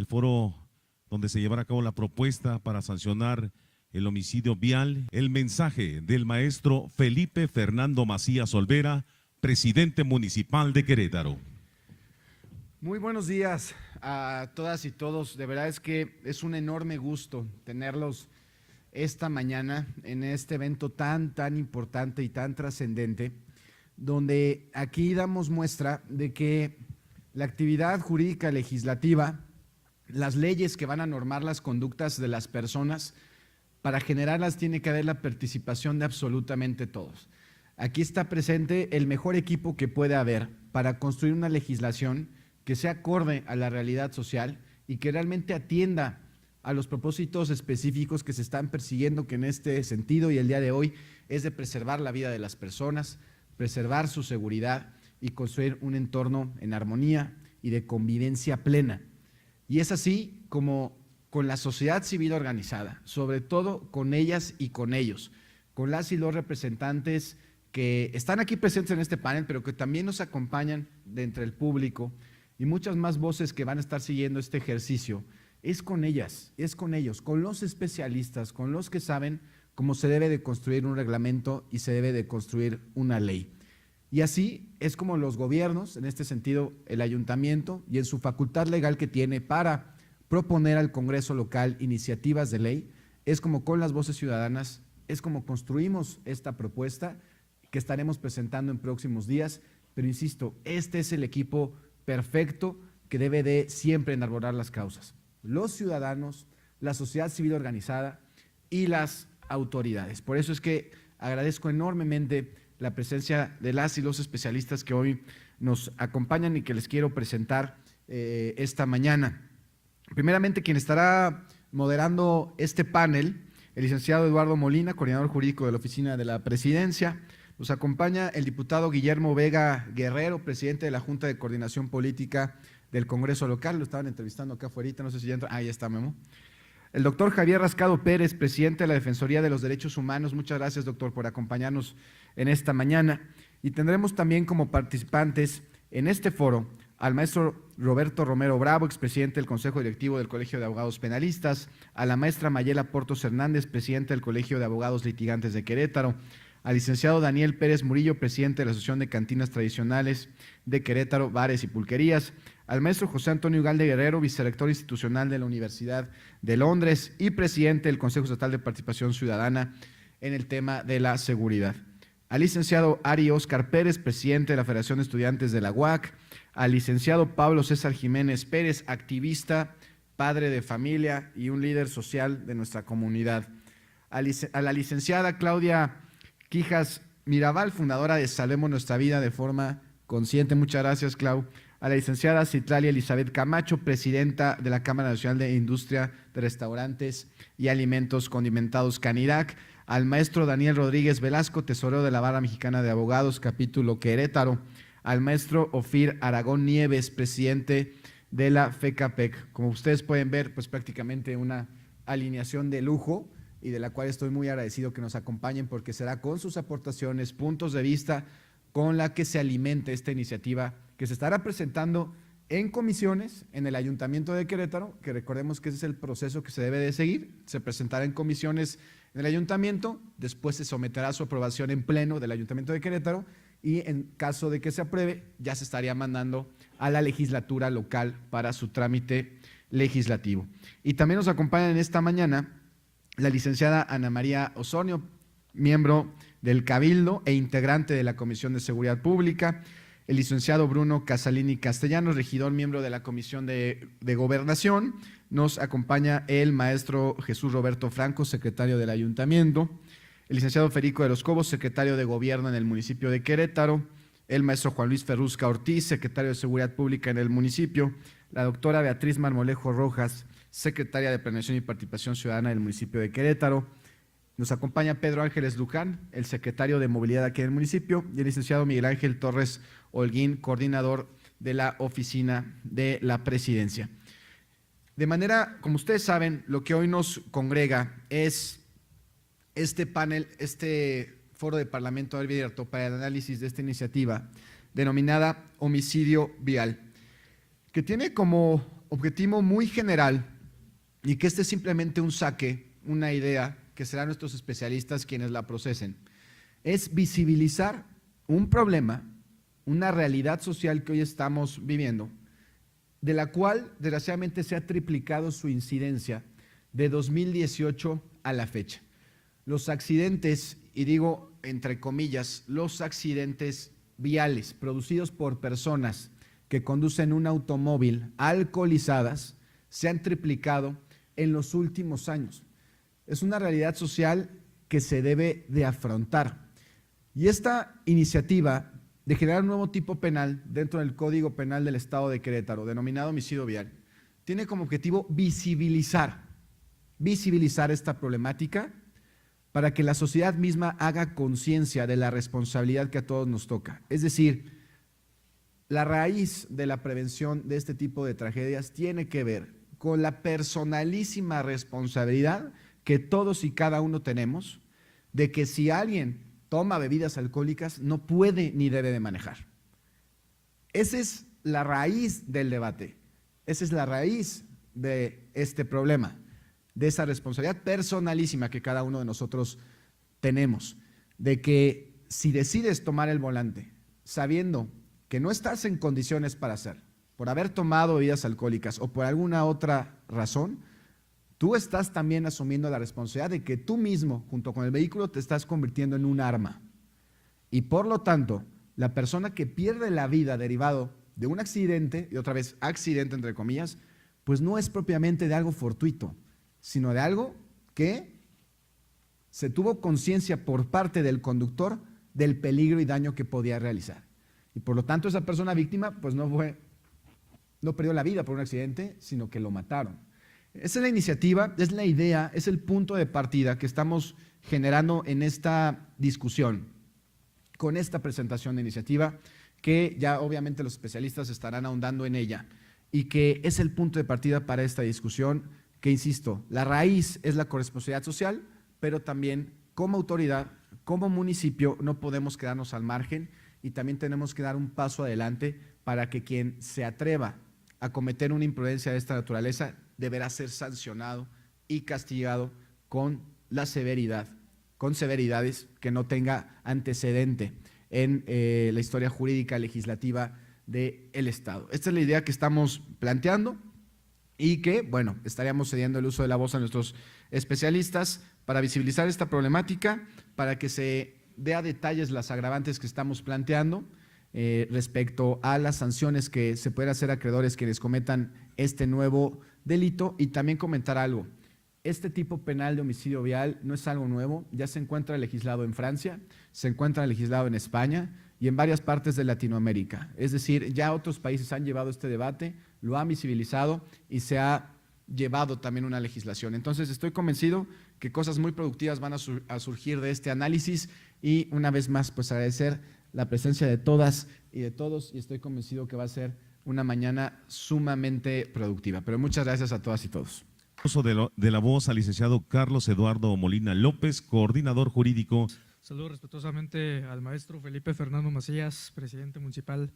el foro donde se llevará a cabo la propuesta para sancionar el homicidio vial. El mensaje del maestro Felipe Fernando Macías Olvera, presidente municipal de Querétaro. Muy buenos días a todas y todos. De verdad es que es un enorme gusto tenerlos esta mañana en este evento tan importante y tan trascendente, donde aquí damos muestra de que la actividad jurídica legislativa, las leyes que van a normar las conductas de las personas, para generarlas tiene que haber la participación de absolutamente todos. Aquí está presente el mejor equipo que puede haber para construir una legislación que sea acorde a la realidad social y que realmente atienda a los propósitos específicos que se están persiguiendo, que en este sentido y el día de hoy es de preservar la vida de las personas, preservar su seguridad y construir un entorno en armonía y de convivencia plena. Y es así como con la sociedad civil organizada, sobre todo con ellas y con ellos, con las y los representantes que están aquí presentes en este panel, pero que también nos acompañan de entre el público y muchas más voces que van a estar siguiendo este ejercicio. Es con ellas, es con ellos, con los especialistas, con los que saben cómo se debe de construir un reglamento y se debe de construir una ley. Y así es como los gobiernos, en este sentido el ayuntamiento, y en su facultad legal que tiene para proponer al Congreso local iniciativas de ley, es como con las voces ciudadanas, es como construimos esta propuesta que estaremos presentando en próximos días, pero insisto, este es el equipo perfecto que debe de siempre enarbolar las causas. Los ciudadanos, la sociedad civil organizada y las autoridades. Por eso es que agradezco enormemente la presencia de las y los especialistas que hoy nos acompañan y que les quiero presentar esta mañana. Primeramente, quien estará moderando este panel, el licenciado Eduardo Molina, coordinador jurídico de la Oficina de la Presidencia. Nos acompaña el diputado Guillermo Vega Guerrero, presidente de la Junta de Coordinación Política del Congreso local. Lo estaban entrevistando acá afuera, no sé si ya entra. Ahí está, Memo. El doctor Javier Rascado Pérez, presidente de la Defensoría de los Derechos Humanos. Muchas gracias, doctor, por acompañarnos en esta mañana. Y tendremos también como participantes en este foro al maestro Roberto Romero Bravo, expresidente del Consejo Directivo del Colegio de Abogados Penalistas, a la maestra Mayela Portos Hernández, presidenta del Colegio de Abogados Litigantes de Querétaro, al licenciado Daniel Pérez Murillo, presidente de la Asociación de Cantinas Tradicionales de Querétaro, Bares y Pulquerías, al maestro José Antonio Ugalde Guerrero, vicerrector institucional de la Universidad de Londres y presidente del Consejo Estatal de Participación Ciudadana en el tema de la seguridad, al licenciado Ari Óscar Pérez, presidente de la Federación de Estudiantes de la UAC, al licenciado Pablo César Jiménez Pérez, activista, padre de familia y un líder social de nuestra comunidad, a la licenciada Claudia Quijas Mirabal, fundadora de Salvemos Nuestra Vida de Forma Consciente. Muchas gracias, Clau. A la licenciada Citlalia Elizabeth Camacho, presidenta de la Cámara Nacional de Industria de Restaurantes y Alimentos Condimentados, CANIRAC. Al maestro Daniel Rodríguez Velasco, tesorero de la Barra Mexicana de Abogados, capítulo Querétaro. Al maestro Ofir Aragón Nieves, presidente de la FECAPEC. Como ustedes pueden ver, pues prácticamente una alineación de lujo, y de la cual estoy muy agradecido que nos acompañen, porque será con sus aportaciones, puntos de vista, con la que se alimente esta iniciativa que se estará presentando en comisiones en el Ayuntamiento de Querétaro, que recordemos que ese es el proceso que se debe de seguir. Se presentará en comisiones en el Ayuntamiento, después se someterá a su aprobación en pleno del Ayuntamiento de Querétaro y en caso de que se apruebe, ya se estaría mandando a la legislatura local para su trámite legislativo. Y también nos acompañan en esta mañana la licenciada Ana María Osorio, miembro del Cabildo e integrante de la Comisión de Seguridad Pública, el licenciado Bruno Casalini Castellanos, regidor, miembro de la Comisión de Gobernación. Nos acompaña el maestro Jesús Roberto Franco, secretario del Ayuntamiento, el licenciado Federico de los Cobos, secretario de Gobierno en el municipio de Querétaro, el maestro Juan Luis Ferrusca Ortiz, secretario de Seguridad Pública en el municipio, la doctora Beatriz Marmolejo Rojas, secretaria de Planeación y Participación Ciudadana del municipio de Querétaro. Nos acompaña Pedro Ángeles Luján, el secretario de Movilidad aquí en el municipio, y el licenciado Miguel Ángel Torres Holguín, coordinador de la Oficina de la Presidencia. De manera, como ustedes saben, lo que hoy nos congrega es este panel, este foro de Parlamento abierto para el análisis de esta iniciativa denominada Homicidio Vial, que tiene como objetivo muy general y que este es simplemente un saque, una idea que serán nuestros especialistas quienes la procesen, es visibilizar un problema, una realidad social que hoy estamos viviendo, de la cual desgraciadamente se ha triplicado su incidencia de 2018 a la fecha. Los accidentes, y digo entre comillas, los accidentes viales producidos por personas que conducen un automóvil alcoholizadas se han triplicado en los últimos años. Es una realidad social que se debe de afrontar. Y esta iniciativa de generar un nuevo tipo penal dentro del Código Penal del Estado de Querétaro, denominado homicidio vial, tiene como objetivo visibilizar esta problemática para que la sociedad misma haga conciencia de la responsabilidad que a todos nos toca. Es decir, la raíz de la prevención de este tipo de tragedias tiene que ver con la personalísima responsabilidad que todos y cada uno tenemos de que si alguien toma bebidas alcohólicas no puede ni debe de manejar. Esa es la raíz del debate, esa es la raíz de este problema, de esa responsabilidad personalísima que cada uno de nosotros tenemos, de que si decides tomar el volante sabiendo que no estás en condiciones para hacerlo, por haber tomado bebidas alcohólicas o por alguna otra razón, tú estás también asumiendo la responsabilidad de que tú mismo, junto con el vehículo, te estás convirtiendo en un arma. Y por lo tanto, la persona que pierde la vida derivado de un accidente, y otra vez accidente entre comillas, pues no es propiamente de algo fortuito, sino de algo que se tuvo conciencia por parte del conductor del peligro y daño que podía realizar. Y por lo tanto, esa persona víctima pues no perdió la vida por un accidente, sino que lo mataron. Esa es la iniciativa, es la idea, es el punto de partida que estamos generando en esta discusión, con esta presentación de iniciativa, que ya obviamente los especialistas estarán ahondando en ella, y que es el punto de partida para esta discusión, que insisto, la raíz es la corresponsabilidad social, pero también como autoridad, como municipio, no podemos quedarnos al margen y también tenemos que dar un paso adelante para que quien se atreva a cometer una imprudencia de esta naturaleza deberá ser sancionado y castigado con la severidad, con severidades que no tenga antecedente en la historia jurídica legislativa del Estado. Esta es la idea que estamos planteando y que, bueno, estaríamos cediendo el uso de la voz a nuestros especialistas para visibilizar esta problemática, para que se dé a detalles las agravantes que estamos planteando respecto a las sanciones que se pueden hacer a acreedores quienes cometan este nuevo delito, y también comentar algo. Este tipo penal de homicidio vial no es algo nuevo, ya se encuentra legislado en Francia, se encuentra legislado en España y en varias partes de Latinoamérica. Es decir, ya otros países han llevado este debate, lo han visibilizado y se ha llevado también una legislación. Entonces, estoy convencido que cosas muy productivas van a surgir de este análisis y una vez más, pues agradecer la presencia de todas y de todos, y estoy convencido que va a ser una mañana sumamente productiva. Pero muchas gracias a todas y todos. Uso de la voz al licenciado Carlos Eduardo Molina López, coordinador jurídico. Saludo respetuosamente al maestro Felipe Fernando Macías, presidente municipal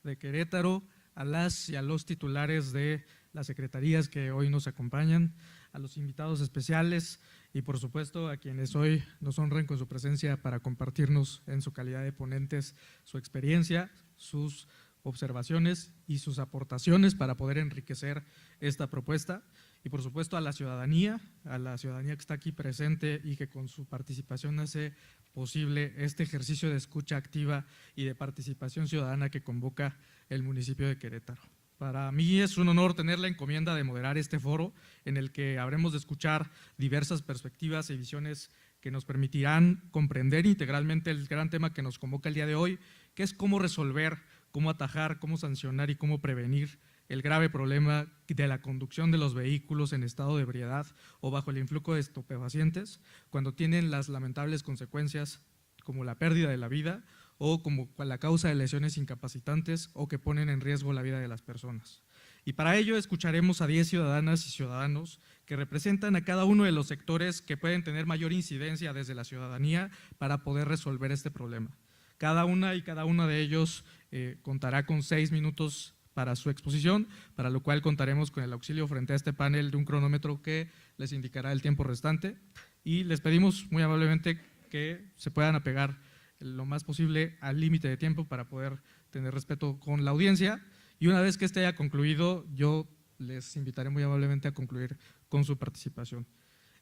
de Querétaro, a las y a los titulares de las secretarías que hoy nos acompañan, a los invitados especiales y por supuesto a quienes hoy nos honran con su presencia para compartirnos en su calidad de ponentes su experiencia, sus observaciones y sus aportaciones para poder enriquecer esta propuesta. Y por supuesto a la ciudadanía que está aquí presente y que con su participación hace posible este ejercicio de escucha activa y de participación ciudadana que convoca el municipio de Querétaro. Para mí es un honor tener la encomienda de moderar este foro en el que habremos de escuchar diversas perspectivas y visiones que nos permitirán comprender integralmente el gran tema que nos convoca el día de hoy, que es cómo resolver, cómo atajar, cómo sancionar y cómo prevenir el grave problema de la conducción de los vehículos en estado de ebriedad o bajo el influjo de estupefacientes, cuando tienen las lamentables consecuencias como la pérdida de la vida o como la causa de lesiones incapacitantes o que ponen en riesgo la vida de las personas. Y para ello escucharemos a 10 ciudadanas y ciudadanos que representan a cada uno de los sectores que pueden tener mayor incidencia desde la ciudadanía para poder resolver este problema. Cada una y cada uno de ellos contará con 6 minutos para su exposición, para lo cual contaremos con el auxilio frente a este panel de un cronómetro que les indicará el tiempo restante, y les pedimos muy amablemente que se puedan apegar lo más posible al límite de tiempo para poder tener respeto con la audiencia, y una vez que este haya concluido, yo les invitaré muy amablemente a concluir con su participación.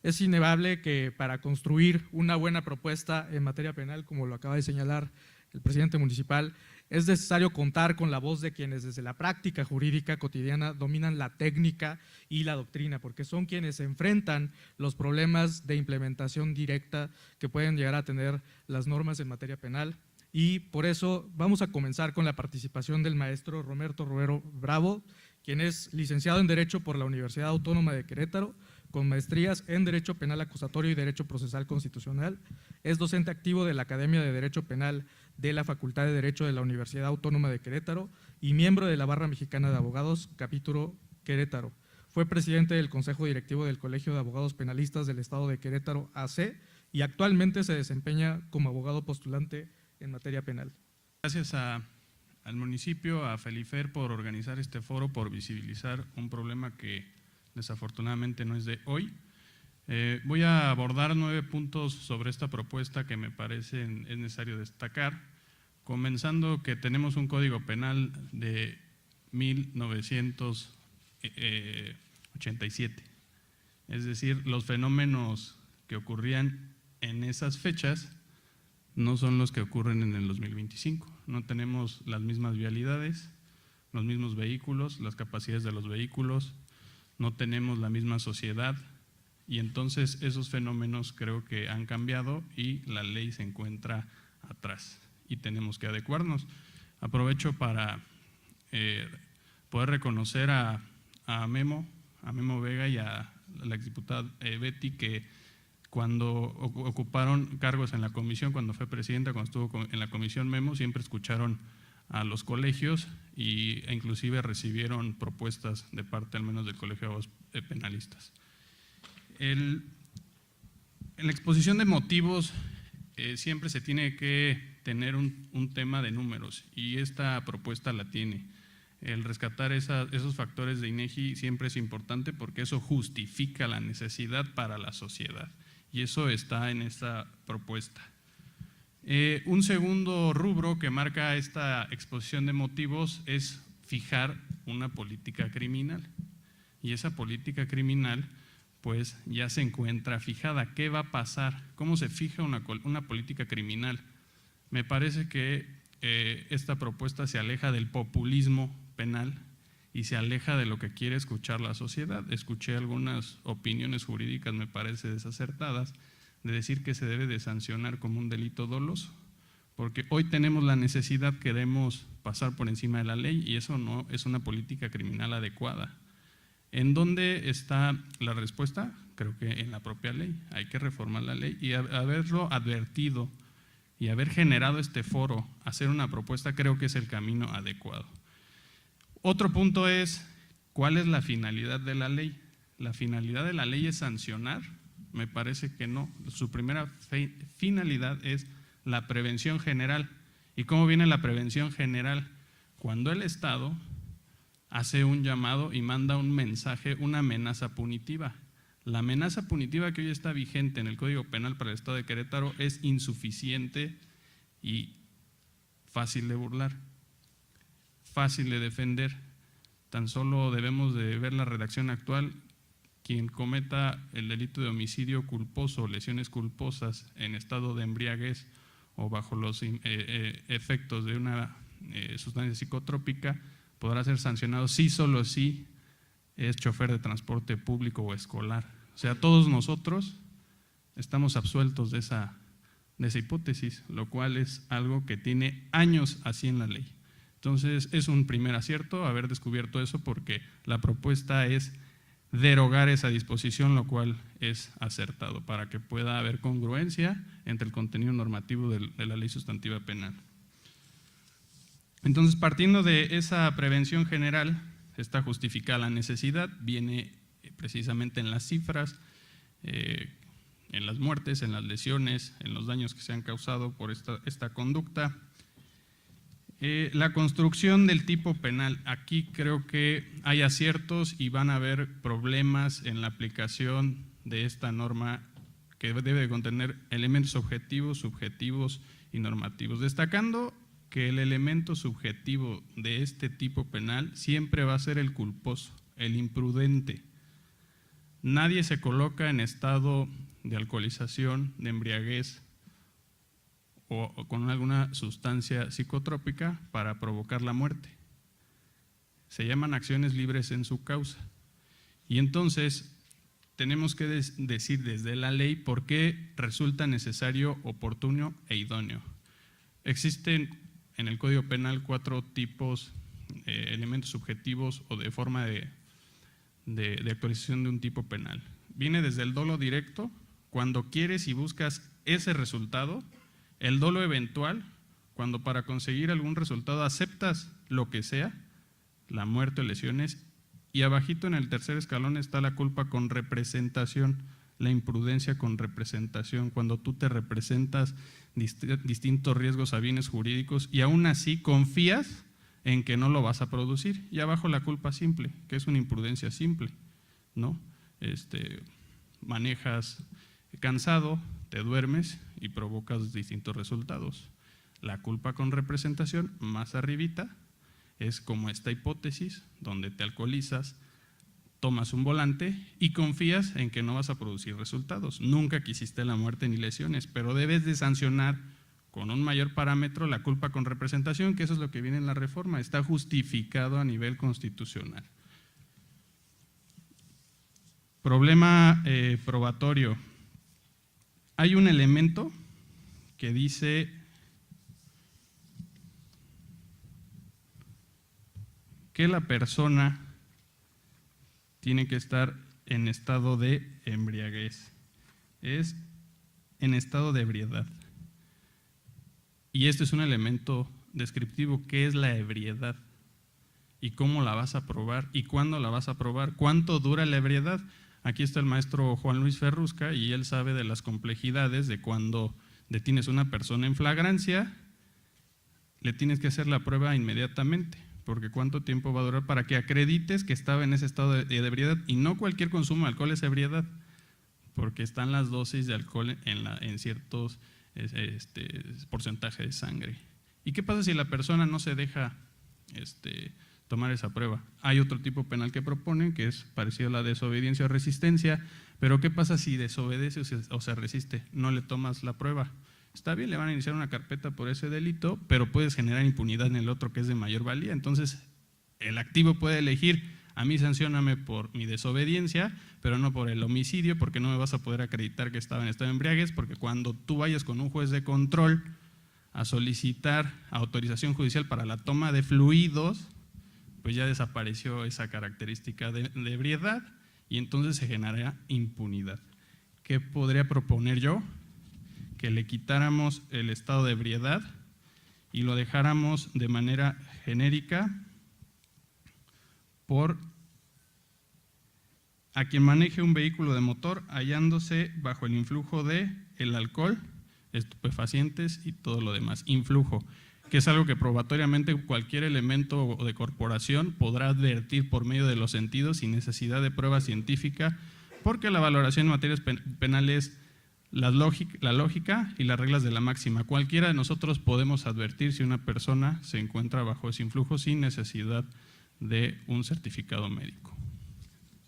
Es innegable que para construir una buena propuesta en materia penal, como lo acaba de señalar el presidente municipal, es necesario contar con la voz de quienes desde la práctica jurídica cotidiana dominan la técnica y la doctrina, porque son quienes enfrentan los problemas de implementación directa que pueden llegar a tener las normas en materia penal. Y por eso vamos a comenzar con la participación del maestro Roberto Robero Bravo, quien es licenciado en Derecho por la Universidad Autónoma de Querétaro, con maestrías en Derecho Penal Acusatorio y Derecho Procesal Constitucional. Es docente activo de la Academia de Derecho Penal de la Facultad de Derecho de la Universidad Autónoma de Querétaro y miembro de la Barra Mexicana de Abogados, capítulo Querétaro. Fue presidente del Consejo Directivo del Colegio de Abogados Penalistas del Estado de Querétaro, AC, y actualmente se desempeña como abogado postulante en materia penal. Gracias al municipio, a Felifer, por organizar este foro, por visibilizar un problema que desafortunadamente no es de hoy. Voy a abordar 9 puntos sobre esta propuesta que me parece es necesario destacar, comenzando que tenemos un código penal de 1987, es decir, los fenómenos que ocurrían en esas fechas no son los que ocurren en el 2025, no tenemos las mismas vialidades, los mismos vehículos, las capacidades de los vehículos, no tenemos la misma sociedad, y entonces esos fenómenos creo que han cambiado y la ley se encuentra atrás y tenemos que adecuarnos. Aprovecho para poder reconocer a Memo Vega y a la exdiputada Betty, que cuando ocuparon cargos en la comisión, cuando fue presidenta, cuando estuvo en la comisión Memo, siempre escucharon a los colegios e inclusive recibieron propuestas de parte al menos del Colegio de Abogados Penalistas. En la exposición de motivos siempre se tiene que tener un tema de números, y esta propuesta la tiene. El rescatar esos factores de INEGI siempre es importante porque eso justifica la necesidad para la sociedad, y eso está en esta propuesta. Un segundo rubro que marca esta exposición de motivos es fijar una política criminal, y esa política criminal pues ya se encuentra fijada. ¿Qué va a pasar? ¿Cómo se fija una política criminal? Me parece que esta propuesta se aleja del populismo penal y se aleja de lo que quiere escuchar la sociedad. Escuché algunas opiniones jurídicas, me parece desacertadas, de decir que se debe de sancionar como un delito doloso, porque hoy tenemos la necesidad, queremos pasar por encima de la ley, y eso no es una política criminal adecuada. ¿En dónde está la respuesta? Creo que en la propia ley. Hay que reformar la ley, y haberlo advertido y haber generado este foro, hacer una propuesta, creo que es el camino adecuado. Otro punto es, ¿cuál es la finalidad de la ley? ¿La finalidad de la ley es sancionar? Me parece que no. Su primera finalidad es la prevención general. ¿Y cómo viene la prevención general? Cuando el Estado hace un llamado y manda un mensaje, una amenaza punitiva. La amenaza punitiva que hoy está vigente en el Código Penal para el Estado de Querétaro es insuficiente y fácil de burlar, fácil de defender. Tan solo debemos de ver la redacción actual. Quien cometa el delito de homicidio culposo o lesiones culposas en estado de embriaguez o bajo los efectos de una sustancia psicotrópica podrá ser sancionado si solo si es chofer de transporte público o escolar. O sea, todos nosotros estamos absueltos de esa hipótesis, lo cual es algo que tiene años así en la ley. Entonces, es un primer acierto haber descubierto eso, porque la propuesta es derogar esa disposición, lo cual es acertado para que pueda haber congruencia entre el contenido normativo de la ley sustantiva penal. Entonces, partiendo de esa prevención general, está justificada la necesidad, viene precisamente en las cifras, en las muertes, en las lesiones, en los daños que se han causado por esta conducta. La construcción del tipo penal. Aquí creo que hay aciertos y van a haber problemas en la aplicación de esta norma que debe de contener elementos objetivos, subjetivos y normativos. Destacando que el elemento subjetivo de este tipo penal siempre va a ser el culposo, el imprudente. Nadie se coloca en estado de alcoholización, de embriaguez o con alguna sustancia psicotrópica para provocar la muerte. Se llaman acciones libres en su causa. Y entonces tenemos que decir desde la ley por qué resulta necesario, oportuno e idóneo. Existen en el Código Penal 4 tipos, elementos subjetivos o de forma de actualización de un tipo penal. Viene desde el dolo directo, cuando quieres y buscas ese resultado; el dolo eventual, cuando para conseguir algún resultado aceptas lo que sea, la muerte o lesiones; y abajito en el tercer escalón está la culpa con representación, la imprudencia con representación, cuando tú te representas distintos riesgos a bienes jurídicos y aún así confías en que no lo vas a producir. Y abajo la culpa simple, que es una imprudencia simple, ¿no? Manejas cansado, te duermes y provocas distintos resultados. La culpa con representación, más arribita, es como esta hipótesis donde te alcoholizas, tomas un volante y confías en que no vas a producir resultados. Nunca quisiste la muerte ni lesiones, pero debes de sancionar con un mayor parámetro la culpa con representación, que eso es lo que viene en la reforma, está justificado a nivel constitucional. Problema probatorio. Hay un elemento que dice que la persona tiene que estar en estado de embriaguez, es en estado de ebriedad. Y este es un elemento descriptivo. ¿Qué es la ebriedad? ¿Y cómo la vas a probar? ¿Y cuándo la vas a probar? ¿Cuánto dura la ebriedad? Aquí está el maestro Juan Luis Ferrusca y él sabe de las complejidades de cuando detienes a una persona en flagrancia, le tienes que hacer la prueba inmediatamente, porque ¿cuánto tiempo va a durar para que acredites que estaba en ese estado de ebriedad? Y no cualquier consumo de alcohol es ebriedad, porque están las dosis de alcohol en ciertos porcentaje de sangre. ¿Y qué pasa si la persona no se deja tomar esa prueba? Hay otro tipo penal que proponen, que es parecido a la desobediencia o resistencia, pero ¿qué pasa si desobedece o se resiste? No le tomas la prueba. Está bien, le van a iniciar una carpeta por ese delito, pero puedes generar impunidad en el otro que es de mayor valía. Entonces, el activo puede elegir: a mí sancióname por mi desobediencia, pero no por el homicidio, porque no me vas a poder acreditar que estaba en estado de embriaguez, porque cuando tú vayas con un juez de control a solicitar autorización judicial para la toma de fluidos, pues ya desapareció esa característica de ebriedad y entonces se genera impunidad. ¿Qué podría proponer yo? Que le quitáramos el estado de ebriedad y lo dejáramos de manera genérica por a quien maneje un vehículo de motor hallándose bajo el influjo de el alcohol, estupefacientes y todo lo demás. Influjo, que es algo que probatoriamente cualquier elemento de corporación podrá advertir por medio de los sentidos sin necesidad de prueba científica, porque la valoración en materias penales, la lógica y las reglas de la máxima. Cualquiera de nosotros podemos advertir si una persona se encuentra bajo ese influjo sin necesidad de un certificado médico.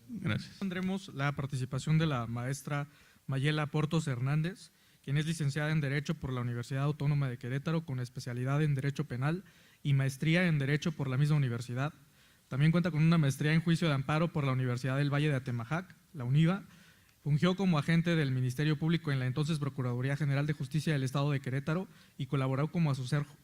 Gracias. Tendremos la participación de la maestra Mayela Portos Hernández, quien es licenciada en Derecho por la Universidad Autónoma de Querétaro con especialidad en Derecho Penal y maestría en Derecho por la misma universidad. También cuenta con una maestría en Juicio de Amparo por la Universidad del Valle de Atemajac, la UNIVA. Fungió como agente del Ministerio Público en la entonces Procuraduría General de Justicia del Estado de Querétaro y colaboró como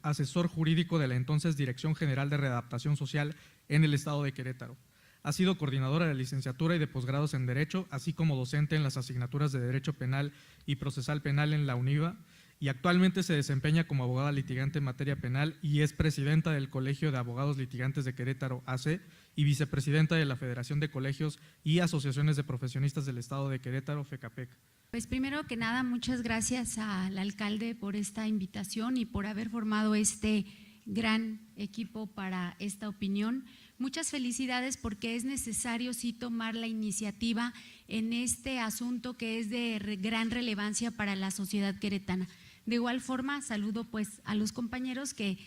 asesor jurídico de la entonces Dirección General de Readaptación Social en el Estado de Querétaro. Ha sido coordinadora de licenciatura y de posgrados en Derecho, así como docente en las asignaturas de Derecho Penal y Procesal Penal en la UNIVA, y actualmente se desempeña como abogada litigante en materia penal y es presidenta del Colegio de Abogados Litigantes de Querétaro, AC, y vicepresidenta de la Federación de Colegios y Asociaciones de Profesionistas del Estado de Querétaro, FECAPEC. Pues primero que nada, muchas gracias al alcalde por esta invitación y por haber formado este gran equipo para esta opinión. Muchas felicidades porque es necesario sí tomar la iniciativa en este asunto que es de gran relevancia para la sociedad queretana. De igual forma, saludo pues a los compañeros que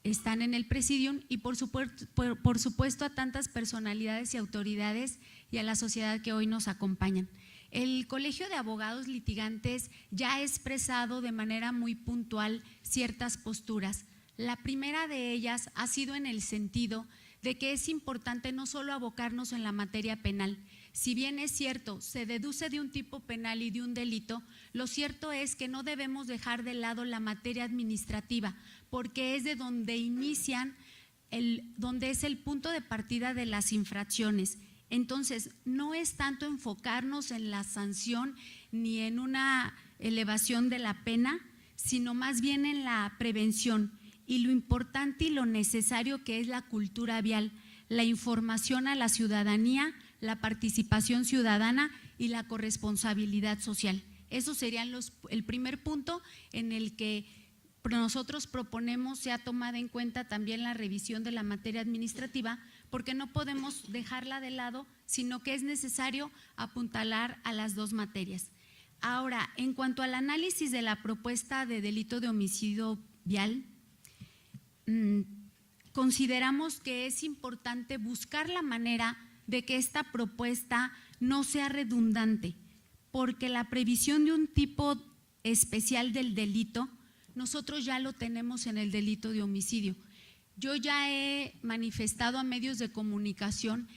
están en el presidium y por supuesto a tantas personalidades y autoridades y a la sociedad que hoy nos acompañan. El Colegio de Abogados Litigantes ya ha expresado de manera muy puntual ciertas posturas. La primera de ellas ha sido en el sentido de que es importante no solo abocarnos en la materia penal. Si bien es cierto, se deduce de un tipo penal y de un delito, lo cierto es que no debemos dejar de lado la materia administrativa, porque es de donde inician, donde es el punto de partida de las infracciones. Entonces, no es tanto enfocarnos en la sanción ni en una elevación de la pena, sino más bien en la prevención y lo importante y lo necesario que es la cultura vial, la información a la ciudadanía, la participación ciudadana y la corresponsabilidad social. Esos serían el primer punto en el que nosotros proponemos sea tomada en cuenta también la revisión de la materia administrativa, porque no podemos dejarla de lado, sino que es necesario apuntalar a las dos materias. Ahora, en cuanto al análisis de la propuesta de delito de homicidio vial, consideramos que es importante buscar la manera de que esta propuesta no sea redundante, porque la previsión de un tipo especial del delito, nosotros ya lo tenemos en el delito de homicidio. Yo ya he manifestado a medios de comunicación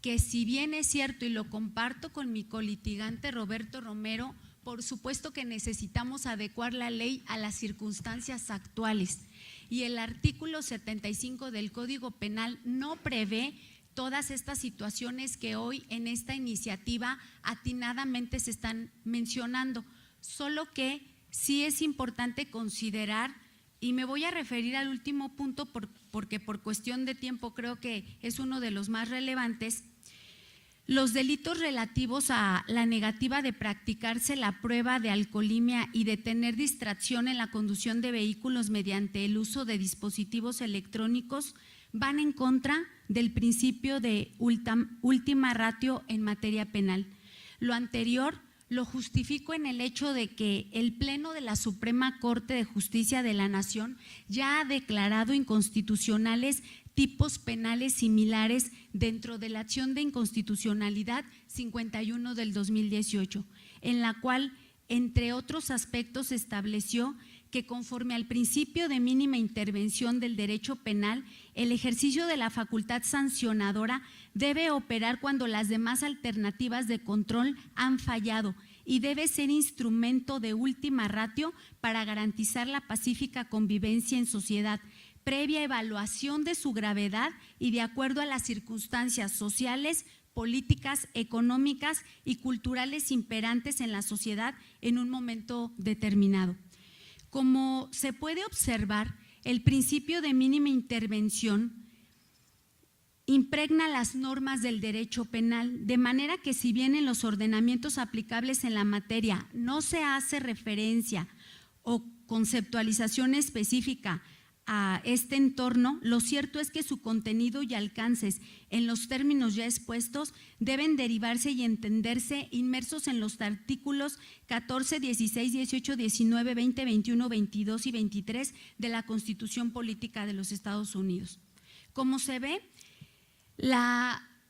que si bien es cierto y lo comparto con mi colitigante Roberto Romero, por supuesto que necesitamos adecuar la ley a las circunstancias actuales y el artículo 75 del Código Penal no prevé todas estas situaciones que hoy en esta iniciativa atinadamente se están mencionando, solo que sí es importante considerar, y me voy a referir al último punto porque por cuestión de tiempo creo que es uno de los más relevantes, los delitos relativos a la negativa de practicarse la prueba de alcoholemia y de tener distracción en la conducción de vehículos mediante el uso de dispositivos electrónicos van en contra del principio de última ratio en materia penal. Lo anterior lo justifico en el hecho de que el Pleno de la Suprema Corte de Justicia de la Nación ya ha declarado inconstitucionales tipos penales similares dentro de la acción de inconstitucionalidad 51 del 2018, en la cual, entre otros aspectos, estableció que conforme al principio de mínima intervención del derecho penal, el ejercicio de la facultad sancionadora debe operar cuando las demás alternativas de control han fallado y debe ser instrumento de última ratio para garantizar la pacífica convivencia en sociedad, previa evaluación de su gravedad y de acuerdo a las circunstancias sociales, políticas, económicas y culturales imperantes en la sociedad en un momento determinado. Como se puede observar, el principio de mínima intervención impregna las normas del derecho penal, de manera que si bien en los ordenamientos aplicables en la materia no se hace referencia o conceptualización específica a este entorno, lo cierto es que su contenido y alcances en los términos ya expuestos deben derivarse y entenderse inmersos en los artículos 14, 16, 18, 19, 20, 21, 22 y 23 de la Constitución Política de los Estados Unidos. Como se ve,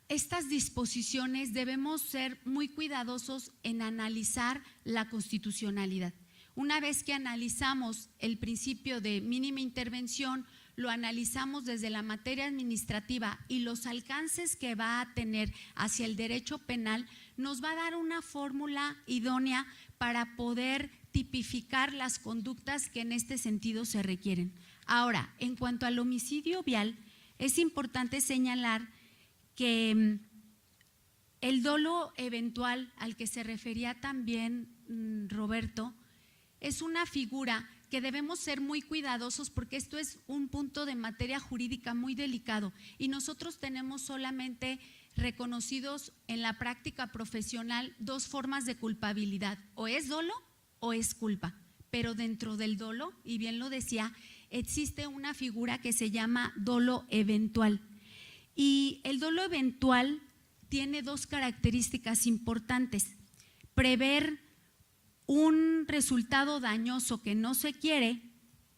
estas disposiciones debemos ser muy cuidadosos en analizar la constitucionalidad. Una vez que analizamos el principio de mínima intervención, lo analizamos desde la materia administrativa y los alcances que va a tener hacia el derecho penal, nos va a dar una fórmula idónea para poder tipificar las conductas que en este sentido se requieren. Ahora, en cuanto al homicidio vial, es importante señalar que el dolo eventual al que se refería también Roberto, es una figura que debemos ser muy cuidadosos porque esto es un punto de materia jurídica muy delicado y nosotros tenemos solamente reconocidos en la práctica profesional dos formas de culpabilidad, o es dolo o es culpa, pero dentro del dolo, y bien lo decía, existe una figura que se llama dolo eventual. Y el dolo eventual tiene dos características importantes: prever un resultado dañoso que no se quiere,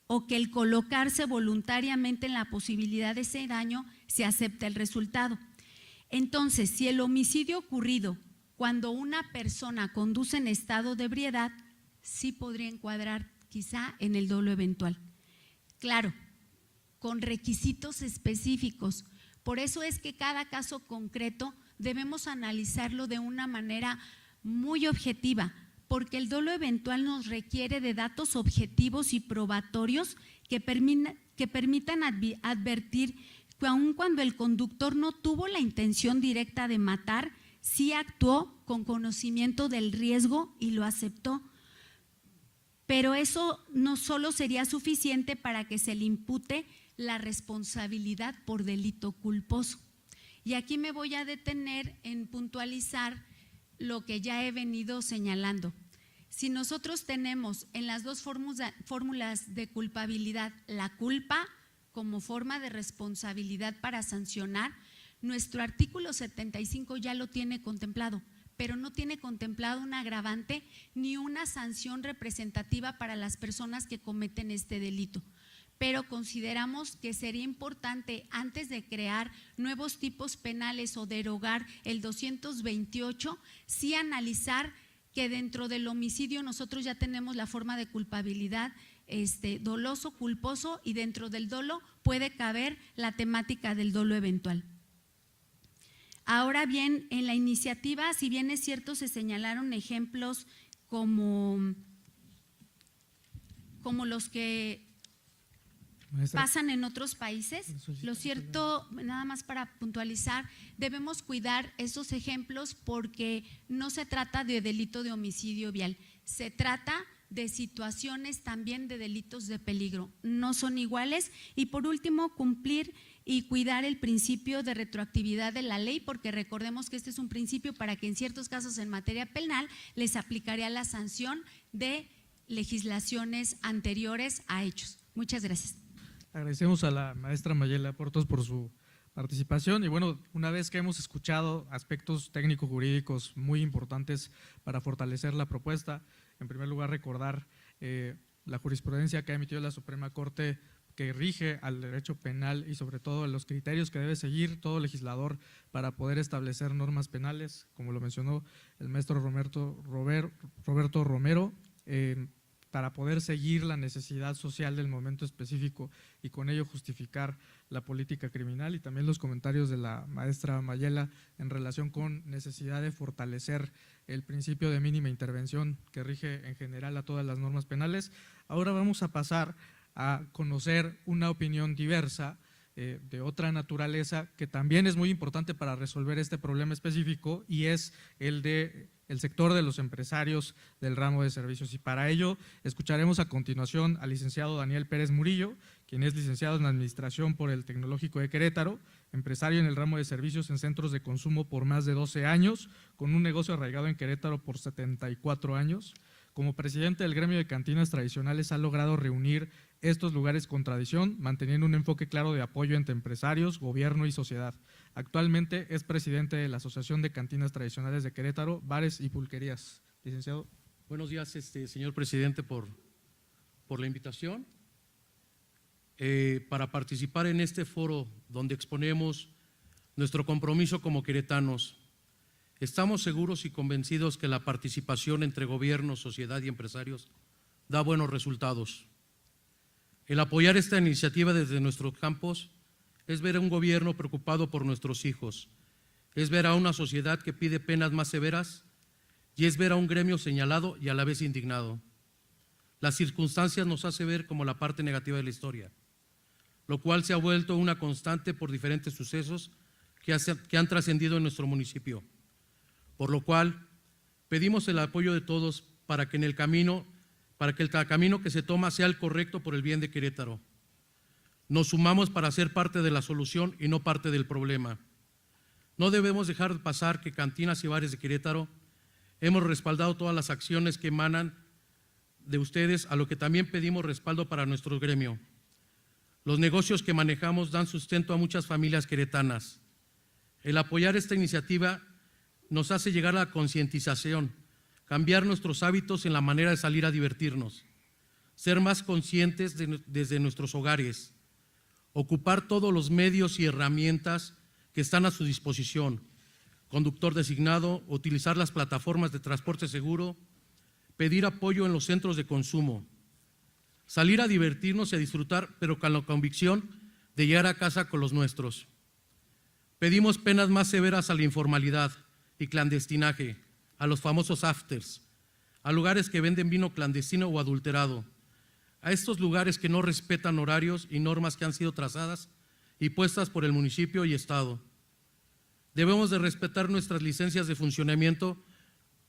o que el colocarse voluntariamente en la posibilidad de ese daño se acepta el resultado. Entonces, si el homicidio ocurrido cuando una persona conduce en estado de ebriedad, sí podría encuadrar quizá en el dolo eventual. Claro, con requisitos específicos. Por eso es que cada caso concreto debemos analizarlo de una manera muy objetiva, porque el dolo eventual nos requiere de datos objetivos y probatorios que permitan advertir que aun cuando el conductor no tuvo la intención directa de matar, sí actuó con conocimiento del riesgo y lo aceptó. Pero eso no solo sería suficiente para que se le impute la responsabilidad por delito culposo. Y aquí me voy a detener en puntualizar lo que ya he venido señalando. Si nosotros tenemos en las dos fórmulas de culpabilidad la culpa como forma de responsabilidad para sancionar, nuestro artículo 75 ya lo tiene contemplado, pero no tiene contemplado un agravante ni una sanción representativa para las personas que cometen este delito. Pero consideramos que sería importante, antes de crear nuevos tipos penales o derogar el 228, sí analizar que dentro del homicidio nosotros ya tenemos la forma de culpabilidad doloso, culposo, y dentro del dolo puede caber la temática del dolo eventual. Ahora bien, en la iniciativa, si bien es cierto, se señalaron ejemplos como los que pasan en otros países. Lo cierto, nada más para puntualizar, debemos cuidar esos ejemplos porque no se trata de delito de homicidio vial, se trata de situaciones también de delitos de peligro, no son iguales. Y por último, cumplir y cuidar el principio de retroactividad de la ley, porque recordemos que este es un principio para que en ciertos casos en materia penal les aplicaría la sanción de legislaciones anteriores a hechos. Muchas gracias. Agradecemos a la maestra Mayela Portos por su participación y bueno, una vez que hemos escuchado aspectos técnico-jurídicos muy importantes para fortalecer la propuesta, en primer lugar recordar la jurisprudencia que ha emitido la Suprema Corte que rige al derecho penal y sobre todo los criterios que debe seguir todo legislador para poder establecer normas penales, como lo mencionó el maestro Roberto Romero, para poder seguir la necesidad social del momento específico y con ello justificar la política criminal, y también los comentarios de la maestra Mayela en relación con necesidad de fortalecer el principio de mínima intervención que rige en general a todas las normas penales. Ahora vamos a pasar a conocer una opinión diversa de otra naturaleza que también es muy importante para resolver este problema específico, y es el sector de los empresarios del ramo de servicios. Y para ello escucharemos a continuación al licenciado Daniel Pérez Murillo, quien es licenciado en Administración por el Tecnológico de Querétaro, empresario en el ramo de servicios en centros de consumo por más de 12 años, con un negocio arraigado en Querétaro por 74 años. Como presidente del gremio de cantinas tradicionales ha logrado reunir estos lugares con tradición, manteniendo un enfoque claro de apoyo entre empresarios, gobierno y sociedad. Actualmente es presidente de la Asociación de Cantinas Tradicionales de Querétaro, Bares y Pulquerías. Licenciado. Buenos días, señor presidente, por la invitación. Para participar en este foro donde exponemos nuestro compromiso como queretanos. Estamos seguros y convencidos que la participación entre gobierno, sociedad y empresarios da buenos resultados. El apoyar esta iniciativa desde nuestros campos es ver a un gobierno preocupado por nuestros hijos, es ver a una sociedad que pide penas más severas y es ver a un gremio señalado y a la vez indignado. Las circunstancias nos hace ver como la parte negativa de la historia, lo cual se ha vuelto una constante por diferentes sucesos que han trascendido en nuestro municipio. Por lo cual, pedimos el apoyo de todos para que el camino que se toma sea el correcto por el bien de Querétaro. Nos sumamos para ser parte de la solución y no parte del problema. No debemos dejar pasar que Cantinas y Bares de Querétaro hemos respaldado todas las acciones que emanan de ustedes, a lo que también pedimos respaldo para nuestro gremio. Los negocios que manejamos dan sustento a muchas familias queretanas. El apoyar esta iniciativa nos hace llegar a la concientización, cambiar nuestros hábitos en la manera de salir a divertirnos, ser más conscientes desde nuestros hogares, ocupar todos los medios y herramientas que están a su disposición, conductor designado, utilizar las plataformas de transporte seguro, pedir apoyo en los centros de consumo, salir a divertirnos y a disfrutar, pero con la convicción de llegar a casa con los nuestros. Pedimos penas más severas a la informalidad y clandestinaje, a los famosos afters, a lugares que venden vino clandestino o adulterado, a estos lugares que no respetan horarios y normas que han sido trazadas y puestas por el municipio y Estado. Debemos de respetar nuestras licencias de funcionamiento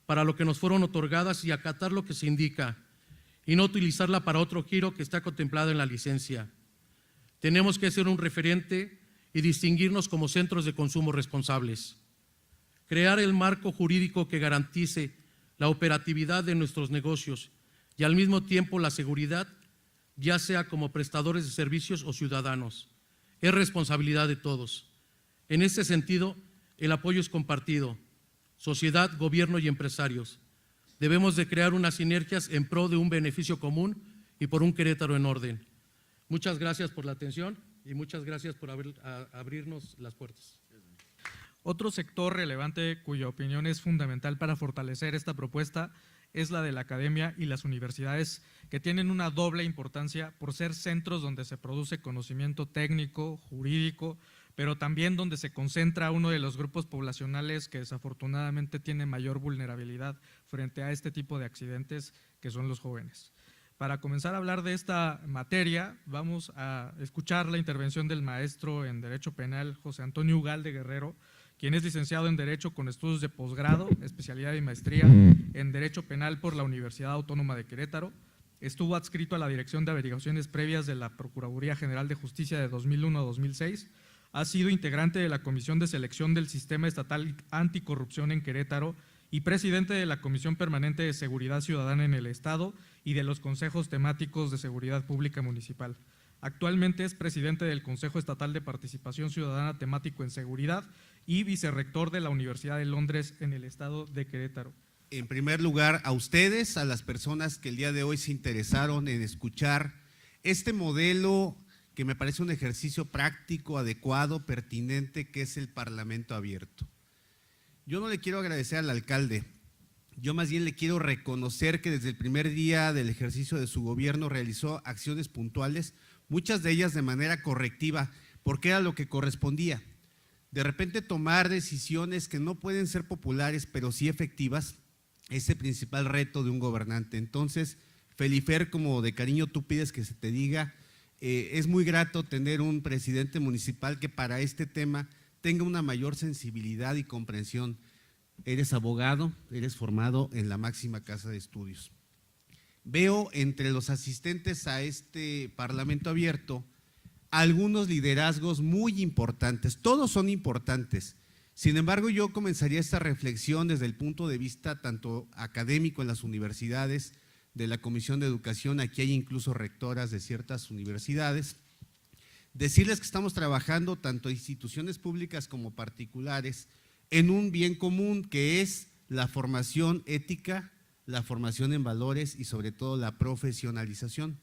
para lo que nos fueron otorgadas y acatar lo que se indica y no utilizarla para otro giro que está contemplado en la licencia. Tenemos que ser un referente y distinguirnos como centros de consumo responsables. Crear el marco jurídico que garantice la operatividad de nuestros negocios y al mismo tiempo la seguridad, ya sea como prestadores de servicios o ciudadanos. Es responsabilidad de todos. En este sentido, el apoyo es compartido, sociedad, gobierno y empresarios. Debemos de crear unas sinergias en pro de un beneficio común y por un Querétaro en orden. Muchas gracias por la atención y muchas gracias por abrirnos las puertas. Otro sector relevante cuya opinión es fundamental para fortalecer esta propuesta es la de la academia y las universidades, que tienen una doble importancia por ser centros donde se produce conocimiento técnico, jurídico, pero también donde se concentra uno de los grupos poblacionales que desafortunadamente tiene mayor vulnerabilidad frente a este tipo de accidentes, que son los jóvenes. Para comenzar a hablar de esta materia, vamos a escuchar la intervención del maestro en Derecho Penal, José Antonio Ugalde Guerrero, quien es licenciado en Derecho con estudios de posgrado, especialidad y maestría en Derecho Penal por la Universidad Autónoma de Querétaro. Estuvo adscrito a la Dirección de Averiguaciones Previas de la Procuraduría General de Justicia de 2001 a 2006. Ha sido integrante de la Comisión de Selección del Sistema Estatal Anticorrupción en Querétaro y presidente de la Comisión Permanente de Seguridad Ciudadana en el Estado y de los consejos temáticos de seguridad pública municipal. Actualmente es presidente del Consejo Estatal de Participación Ciudadana temático en seguridad y vicerrector de la Universidad de Londres en el Estado de Querétaro. En primer lugar, a ustedes, a las personas que el día de hoy se interesaron en escuchar este modelo que me parece un ejercicio práctico, adecuado, pertinente, que es el Parlamento abierto. Yo no le quiero agradecer al alcalde, yo más bien le quiero reconocer que desde el primer día del ejercicio de su gobierno realizó acciones puntuales, muchas de ellas de manera correctiva, porque era lo que correspondía. De repente tomar decisiones que no pueden ser populares, pero sí efectivas, es el principal reto de un gobernante. Entonces, Felifer, como de cariño tú pides que se te diga, es muy grato tener un presidente municipal que para este tema tenga una mayor sensibilidad y comprensión. Eres abogado, eres formado en la máxima casa de estudios. Veo entre los asistentes a este Parlamento abierto algunos liderazgos muy importantes, todos son importantes. Sin embargo, yo comenzaría esta reflexión desde el punto de vista tanto académico en las universidades, de la Comisión de Educación, aquí hay incluso rectoras de ciertas universidades, decirles que estamos trabajando tanto instituciones públicas como particulares en un bien común que es la formación ética, la formación en valores y sobre todo la profesionalización.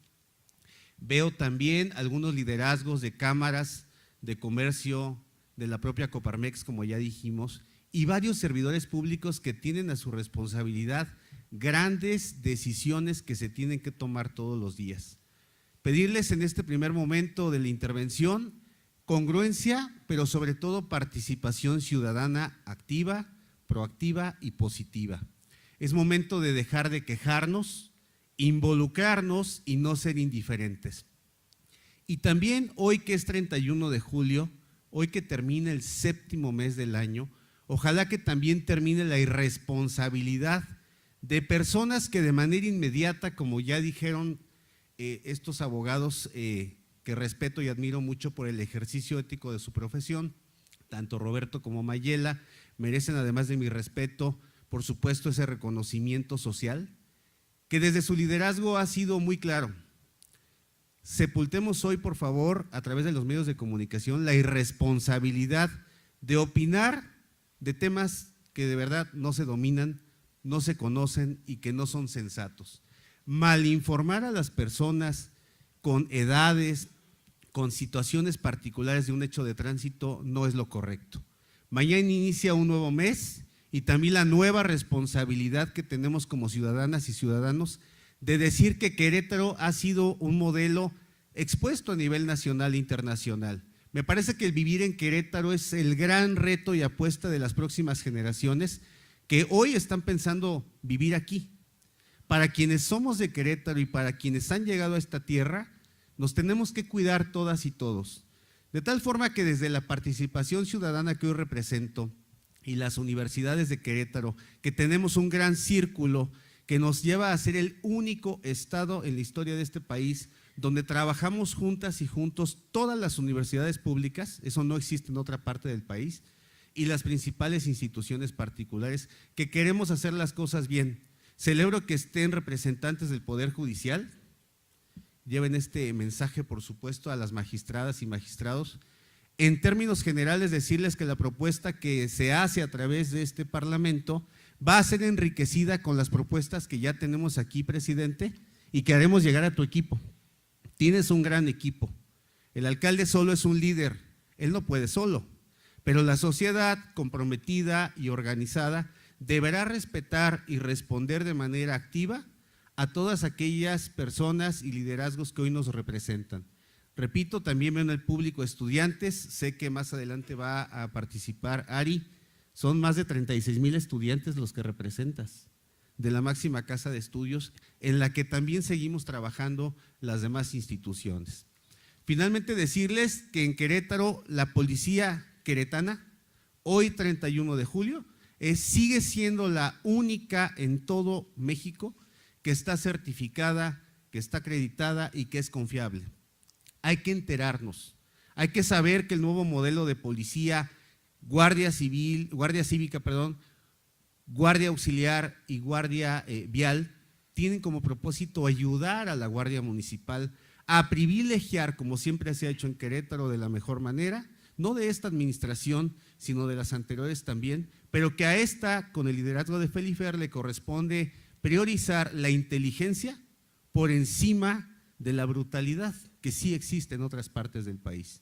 Veo también algunos liderazgos de cámaras de comercio, de la propia Coparmex, como ya dijimos, y varios servidores públicos que tienen a su responsabilidad grandes decisiones que se tienen que tomar todos los días. Pedirles en este primer momento de la intervención congruencia, pero sobre todo participación ciudadana activa, proactiva y positiva. Es momento de dejar de quejarnos, involucrarnos y no ser indiferentes. Y también hoy que es 31 de julio, hoy que termina el 7º mes del año, ojalá que también termine la irresponsabilidad de personas que de manera inmediata, como ya dijeron estos abogados que respeto y admiro mucho por el ejercicio ético de su profesión, tanto Roberto como Mayela, merecen además de mi respeto, por supuesto, ese reconocimiento social, que desde su liderazgo ha sido muy claro. sepultemos hoy, por favor, a través de los medios de comunicación, la irresponsabilidad de opinar de temas que de verdad no se dominan, no se conocen y que no son sensatos. Malinformar a las personas con edades, con situaciones particulares de un hecho de tránsito no es lo correcto. Mañana inicia un nuevo mes y también la nueva responsabilidad que tenemos como ciudadanas y ciudadanos de decir que Querétaro ha sido un modelo expuesto a nivel nacional e internacional. Me parece que el vivir en Querétaro es el gran reto y apuesta de las próximas generaciones que hoy están pensando vivir aquí. Para quienes somos de Querétaro y para quienes han llegado a esta tierra, nos tenemos que cuidar todas y todos. De tal forma que desde la participación ciudadana que hoy represento y las universidades de Querétaro, que tenemos un gran círculo que nos lleva a ser el único estado en la historia de este país donde trabajamos juntas y juntos todas las universidades públicas, eso no existe en otra parte del país, y las principales instituciones particulares que queremos hacer las cosas bien. Celebro que estén representantes del Poder Judicial, lleven este mensaje, por supuesto, a las magistradas y magistrados. En términos generales, decirles que la propuesta que se hace a través de este Parlamento va a ser enriquecida con las propuestas que ya tenemos aquí, presidente, y que haremos llegar a tu equipo. Tienes un gran equipo. El alcalde solo es un líder, él no puede solo, pero la sociedad comprometida y organizada deberá respetar y responder de manera activa a todas aquellas personas y liderazgos que hoy nos representan. Repito, también veo en el público estudiantes, sé que más adelante va a participar Ari, son más de 36,000 estudiantes los que representas de la máxima casa de estudios, en la que también seguimos trabajando las demás instituciones. Finalmente decirles que en Querétaro la policía queretana, hoy 31 de julio, sigue siendo la única en todo México que está certificada, que está acreditada y que es confiable. Hay que enterarnos, hay que saber que el nuevo modelo de policía, guardia cívica, guardia auxiliar y guardia vial tienen como propósito ayudar a la Guardia Municipal a privilegiar, como siempre se ha hecho en Querétaro, de la mejor manera, no de esta administración, sino de las anteriores también, pero que a esta, con el liderazgo de Felifer, le corresponde priorizar la inteligencia por encima de la brutalidad que sí existe en otras partes del país.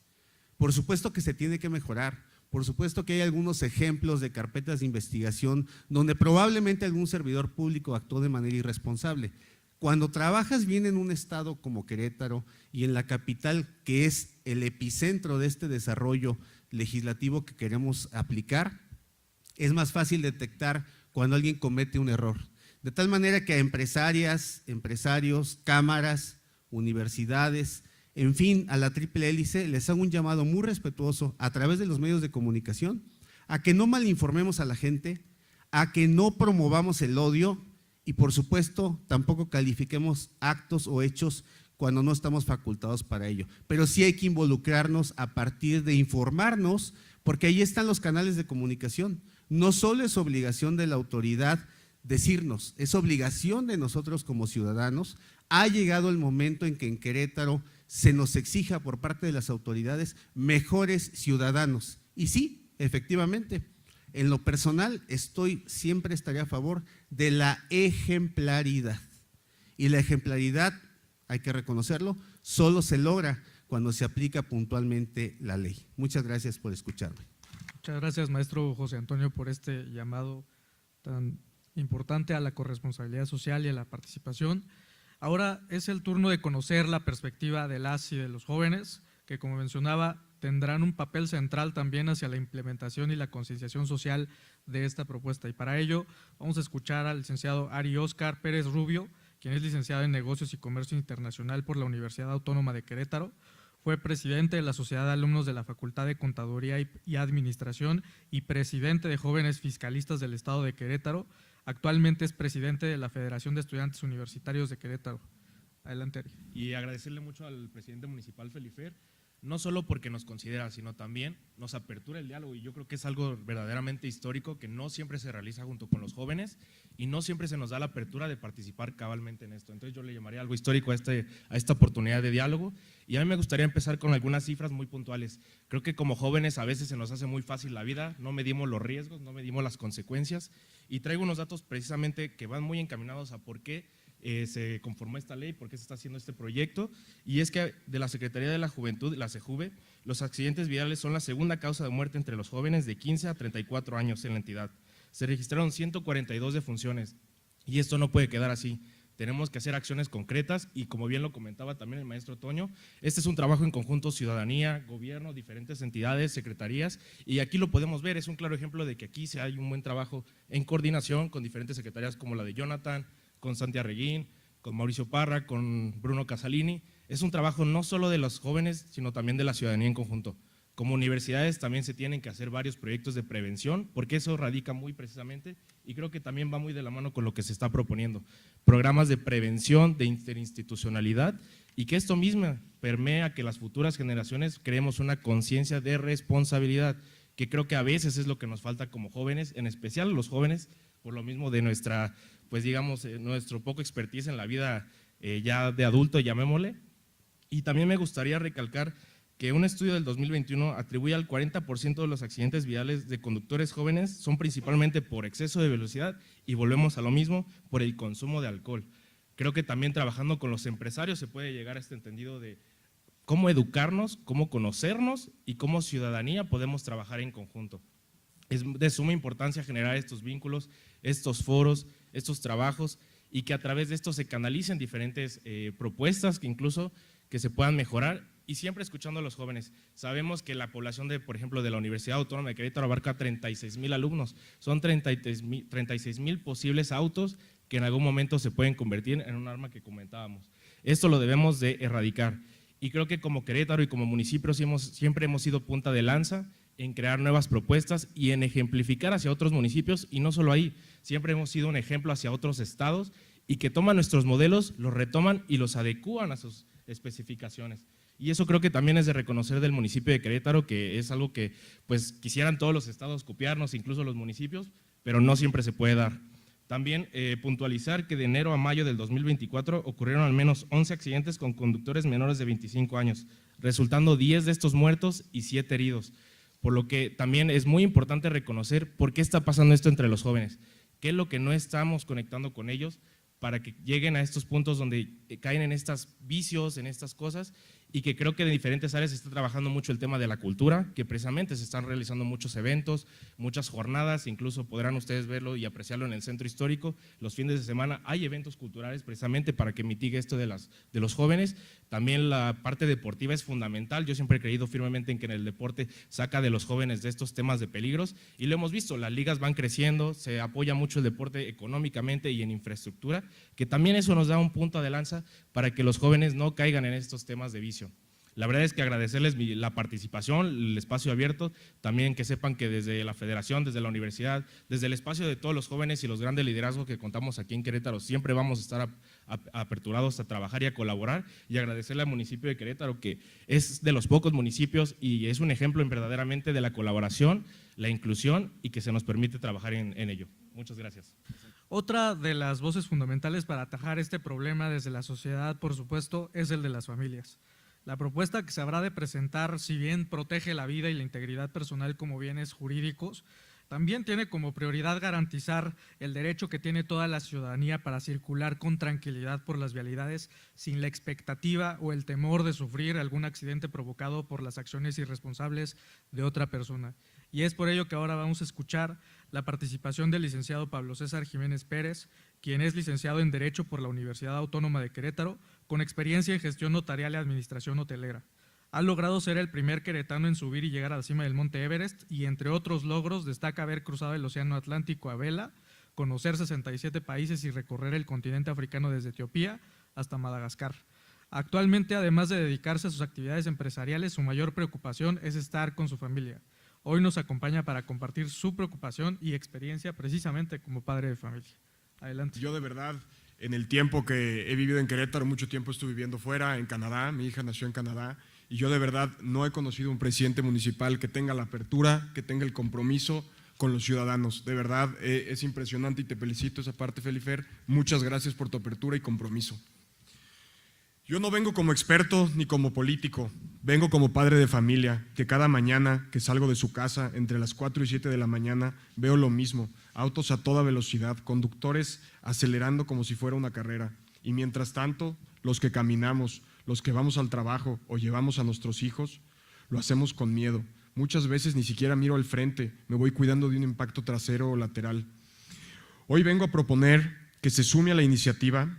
Por supuesto que se tiene que mejorar, por supuesto que hay algunos ejemplos de carpetas de investigación donde probablemente algún servidor público actuó de manera irresponsable. Cuando trabajas bien en un estado como Querétaro y en la capital, que es el epicentro de este desarrollo legislativo que queremos aplicar, es más fácil detectar cuando alguien comete un error. De tal manera que a empresarias, empresarios, cámaras, universidades, en fin, a la triple hélice, les hago un llamado muy respetuoso a través de los medios de comunicación a que no malinformemos a la gente, a que no promovamos el odio y por supuesto tampoco califiquemos actos o hechos cuando no estamos facultados para ello. Pero sí hay que involucrarnos a partir de informarnos, porque ahí están los canales de comunicación. No solo es obligación de la autoridad decirnos, es obligación de nosotros como ciudadanos. Ha llegado el momento en que en Querétaro se nos exija por parte de las autoridades mejores ciudadanos. Y sí, efectivamente, en lo personal siempre estaré a favor de la ejemplaridad. Y la ejemplaridad, hay que reconocerlo, solo se logra cuando se aplica puntualmente la ley. Muchas gracias por escucharme. Muchas gracias, maestro José Antonio, por este llamado tan importante a la corresponsabilidad social y a la participación. Ahora es el turno de conocer la perspectiva de las y de los jóvenes, que como mencionaba, tendrán un papel central también hacia la implementación y la concienciación social de esta propuesta. Y para ello vamos a escuchar al licenciado Ari Óscar Pérez Rubio, quien es licenciado en Negocios y Comercio Internacional por la Universidad Autónoma de Querétaro. Fue presidente de la Sociedad de Alumnos de la Facultad de Contaduría y Administración y presidente de Jóvenes Fiscalistas del Estado de Querétaro. Actualmente es presidente de la Federación de Estudiantes Universitarios de Querétaro. Adelante, Ari. Y agradecerle mucho al presidente municipal Felifer no solo porque nos considera, sino también nos apertura el diálogo, y yo creo que es algo verdaderamente histórico que no siempre se realiza junto con los jóvenes y no siempre se nos da la apertura de participar cabalmente en esto. Entonces yo le llamaría algo histórico a esta oportunidad de diálogo, y a mí me gustaría empezar con algunas cifras muy puntuales. Creo que como jóvenes a veces se nos hace muy fácil la vida, no medimos los riesgos, no medimos las consecuencias, y traigo unos datos precisamente que van muy encaminados a por qué se conformó esta ley, por qué se está haciendo este proyecto, y es que de la Secretaría de la Juventud, la SEJUVE, los accidentes viales son la segunda causa de muerte entre los jóvenes de 15 a 34 años en la entidad. Se registraron 142 defunciones, y esto no puede quedar así. Tenemos que hacer acciones concretas, y como bien lo comentaba también el maestro Toño, este es un trabajo en conjunto, ciudadanía, gobierno, diferentes entidades, secretarías, y aquí lo podemos ver, es un claro ejemplo de que aquí se hay un buen trabajo en coordinación con diferentes secretarías como la de Jonathan, con Santi Arreguín, con Mauricio Parra, con Bruno Casalini. Es un trabajo no solo de los jóvenes, sino también de la ciudadanía en conjunto. Como universidades también se tienen que hacer varios proyectos de prevención, porque eso radica muy precisamente, y creo que también va muy de la mano con lo que se está proponiendo. Programas de prevención, de interinstitucionalidad, y que esto mismo permea que las futuras generaciones creemos una conciencia de responsabilidad, que creo que a veces es lo que nos falta como jóvenes, en especial los jóvenes, por lo mismo de nuestra, pues digamos, nuestro poco expertise en la vida ya de adulto, llamémosle. Y también me gustaría recalcar que un estudio del 2021 atribuye al 40% de los accidentes viales de conductores jóvenes son principalmente por exceso de velocidad, y volvemos a lo mismo, por el consumo de alcohol. Creo que también trabajando con los empresarios se puede llegar a este entendido de cómo educarnos, cómo conocernos y cómo ciudadanía podemos trabajar en conjunto. Es de suma importancia generar estos vínculos, estos foros, estos trabajos, y que a través de esto se canalicen diferentes propuestas que incluso que se puedan mejorar, y siempre escuchando a los jóvenes. Sabemos que la población de, por ejemplo, de la Universidad Autónoma de Querétaro abarca 36,000 alumnos, son 36,000 posibles autos que en algún momento se pueden convertir en un arma que comentábamos. Esto lo debemos de erradicar, y creo que como Querétaro y como municipio siempre hemos sido punta de lanza en crear nuevas propuestas y en ejemplificar hacia otros municipios, y no solo ahí, siempre hemos sido un ejemplo hacia otros estados, y que toman nuestros modelos, los retoman y los adecúan a sus especificaciones. Y eso creo que también es de reconocer del municipio de Querétaro, que es algo que pues quisieran todos los estados copiarnos, incluso los municipios, pero no siempre se puede dar. También puntualizar que de enero a mayo del 2024 ocurrieron al menos 11 accidentes con conductores menores de 25 años, resultando 10 de estos muertos y 7 heridos. Por lo que también es muy importante reconocer por qué está pasando esto entre los jóvenes, qué es lo que no estamos conectando con ellos para que lleguen a estos puntos donde caen en estos vicios, en estas cosas, y que creo que de diferentes áreas se está trabajando mucho el tema de la cultura, que precisamente se están realizando muchos eventos, muchas jornadas, incluso podrán ustedes verlo y apreciarlo en el centro histórico, los fines de semana hay eventos culturales precisamente para que mitigue esto de los jóvenes. También la parte deportiva es fundamental, yo siempre he creído firmemente en que en el deporte saca de los jóvenes de estos temas de peligros, y lo hemos visto, las ligas van creciendo, se apoya mucho el deporte económicamente y en infraestructura, que también eso nos da un punto de lanza para que los jóvenes no caigan en estos temas de vicio. La verdad es que agradecerles la participación, el espacio abierto, también que sepan que desde la federación, desde la universidad, desde el espacio de todos los jóvenes y los grandes liderazgos que contamos aquí en Querétaro, siempre vamos a estar aperturados a trabajar y a colaborar, y agradecerle al municipio de Querétaro, que es de los pocos municipios y es un ejemplo verdaderamente de la colaboración, la inclusión, y que se nos permite trabajar en ello. Muchas gracias. Otra de las voces fundamentales para atajar este problema desde la sociedad, por supuesto, es el de las familias. La propuesta que se habrá de presentar, si bien protege la vida y la integridad personal como bienes jurídicos, también tiene como prioridad garantizar el derecho que tiene toda la ciudadanía para circular con tranquilidad por las vialidades sin la expectativa o el temor de sufrir algún accidente provocado por las acciones irresponsables de otra persona. Y es por ello que ahora vamos a escuchar la participación del licenciado Pablo César Jiménez Pérez, quien es licenciado en Derecho por la Universidad Autónoma de Querétaro, con experiencia en gestión notarial y administración hotelera. Ha logrado ser el primer queretano en subir y llegar a la cima del Monte Everest, y entre otros logros destaca haber cruzado el Océano Atlántico a vela, conocer 67 países y recorrer el continente africano desde Etiopía hasta Madagascar. Actualmente, además de dedicarse a sus actividades empresariales, su mayor preocupación es estar con su familia. Hoy nos acompaña para compartir su preocupación y experiencia precisamente como padre de familia. Adelante. Yo de verdad, en el tiempo que he vivido en Querétaro, mucho tiempo estuve viviendo fuera, en Canadá, mi hija nació en Canadá, y yo de verdad no he conocido un presidente municipal que tenga la apertura, que tenga el compromiso con los ciudadanos. De verdad es impresionante y te felicito esa parte, Felifer. Muchas gracias por tu apertura y compromiso. Yo no vengo como experto ni como político, vengo como padre de familia, que cada mañana que salgo de su casa entre las 4 y 7 de la mañana veo lo mismo, autos a toda velocidad, conductores acelerando como si fuera una carrera. Y mientras tanto, los que caminamos, los que vamos al trabajo o llevamos a nuestros hijos, lo hacemos con miedo. Muchas veces ni siquiera miro al frente, me voy cuidando de un impacto trasero o lateral. Hoy vengo a proponer que se sume a la iniciativa,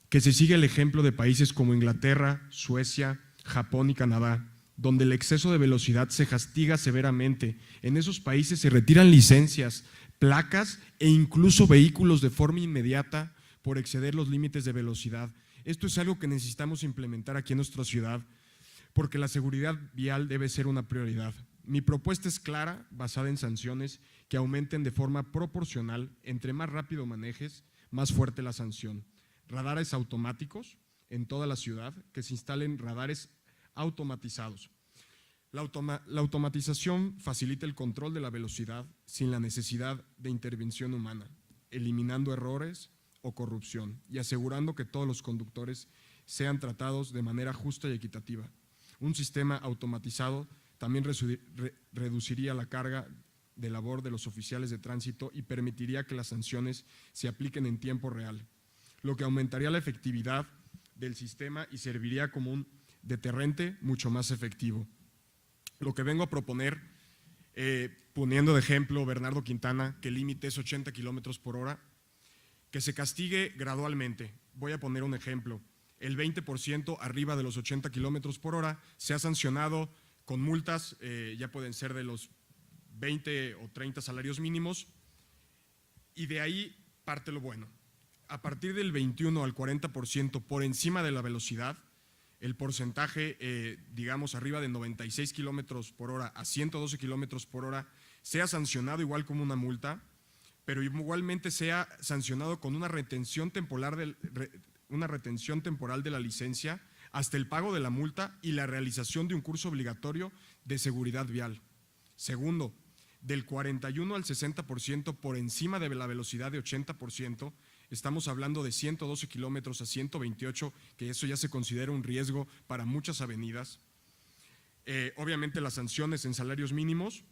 que se siga el ejemplo de países como Inglaterra, Suecia, Japón y Canadá, donde el exceso de velocidad se castiga severamente. En esos países se retiran licencias, placas e incluso vehículos de forma inmediata por exceder los límites de velocidad. Esto es algo que necesitamos implementar aquí en nuestra ciudad, porque la seguridad vial debe ser una prioridad. Mi propuesta es clara, basada en sanciones que aumenten de forma proporcional. Entre más rápido manejes, más fuerte la sanción. Radares automáticos en toda la ciudad, que se instalen radares automatizados. La automatización facilita el control de la velocidad sin la necesidad de intervención humana, eliminando errores o corrupción y asegurando que todos los conductores sean tratados de manera justa y equitativa. Un sistema automatizado también reduciría la carga de labor de los oficiales de tránsito y permitiría que las sanciones se apliquen en tiempo real, lo que aumentaría la efectividad del sistema y serviría como un deterrente mucho más efectivo. Lo que vengo a proponer, poniendo de ejemplo Bernardo Quintana, que el límite es 80 kilómetros por hora, que se castigue gradualmente. Voy a poner un ejemplo. El 20% arriba de los 80 kilómetros por hora se ha sancionado con multas, ya pueden ser de los 20 o 30 salarios mínimos, y de ahí parte lo bueno. A partir del 21 al 40% por encima de la velocidad, el porcentaje, digamos, arriba de 96 kilómetros por hora a 112 kilómetros por hora, sea sancionado igual como una multa, pero igualmente sea sancionado con una retención temporal de la licencia hasta el pago de la multa y la realización de un curso obligatorio de seguridad vial. Segundo, del 41 al 60% por encima de la velocidad de 80%, estamos hablando de 112 kilómetros a 128, que eso ya se considera un riesgo para muchas avenidas. Obviamente las sanciones en salarios mínimos,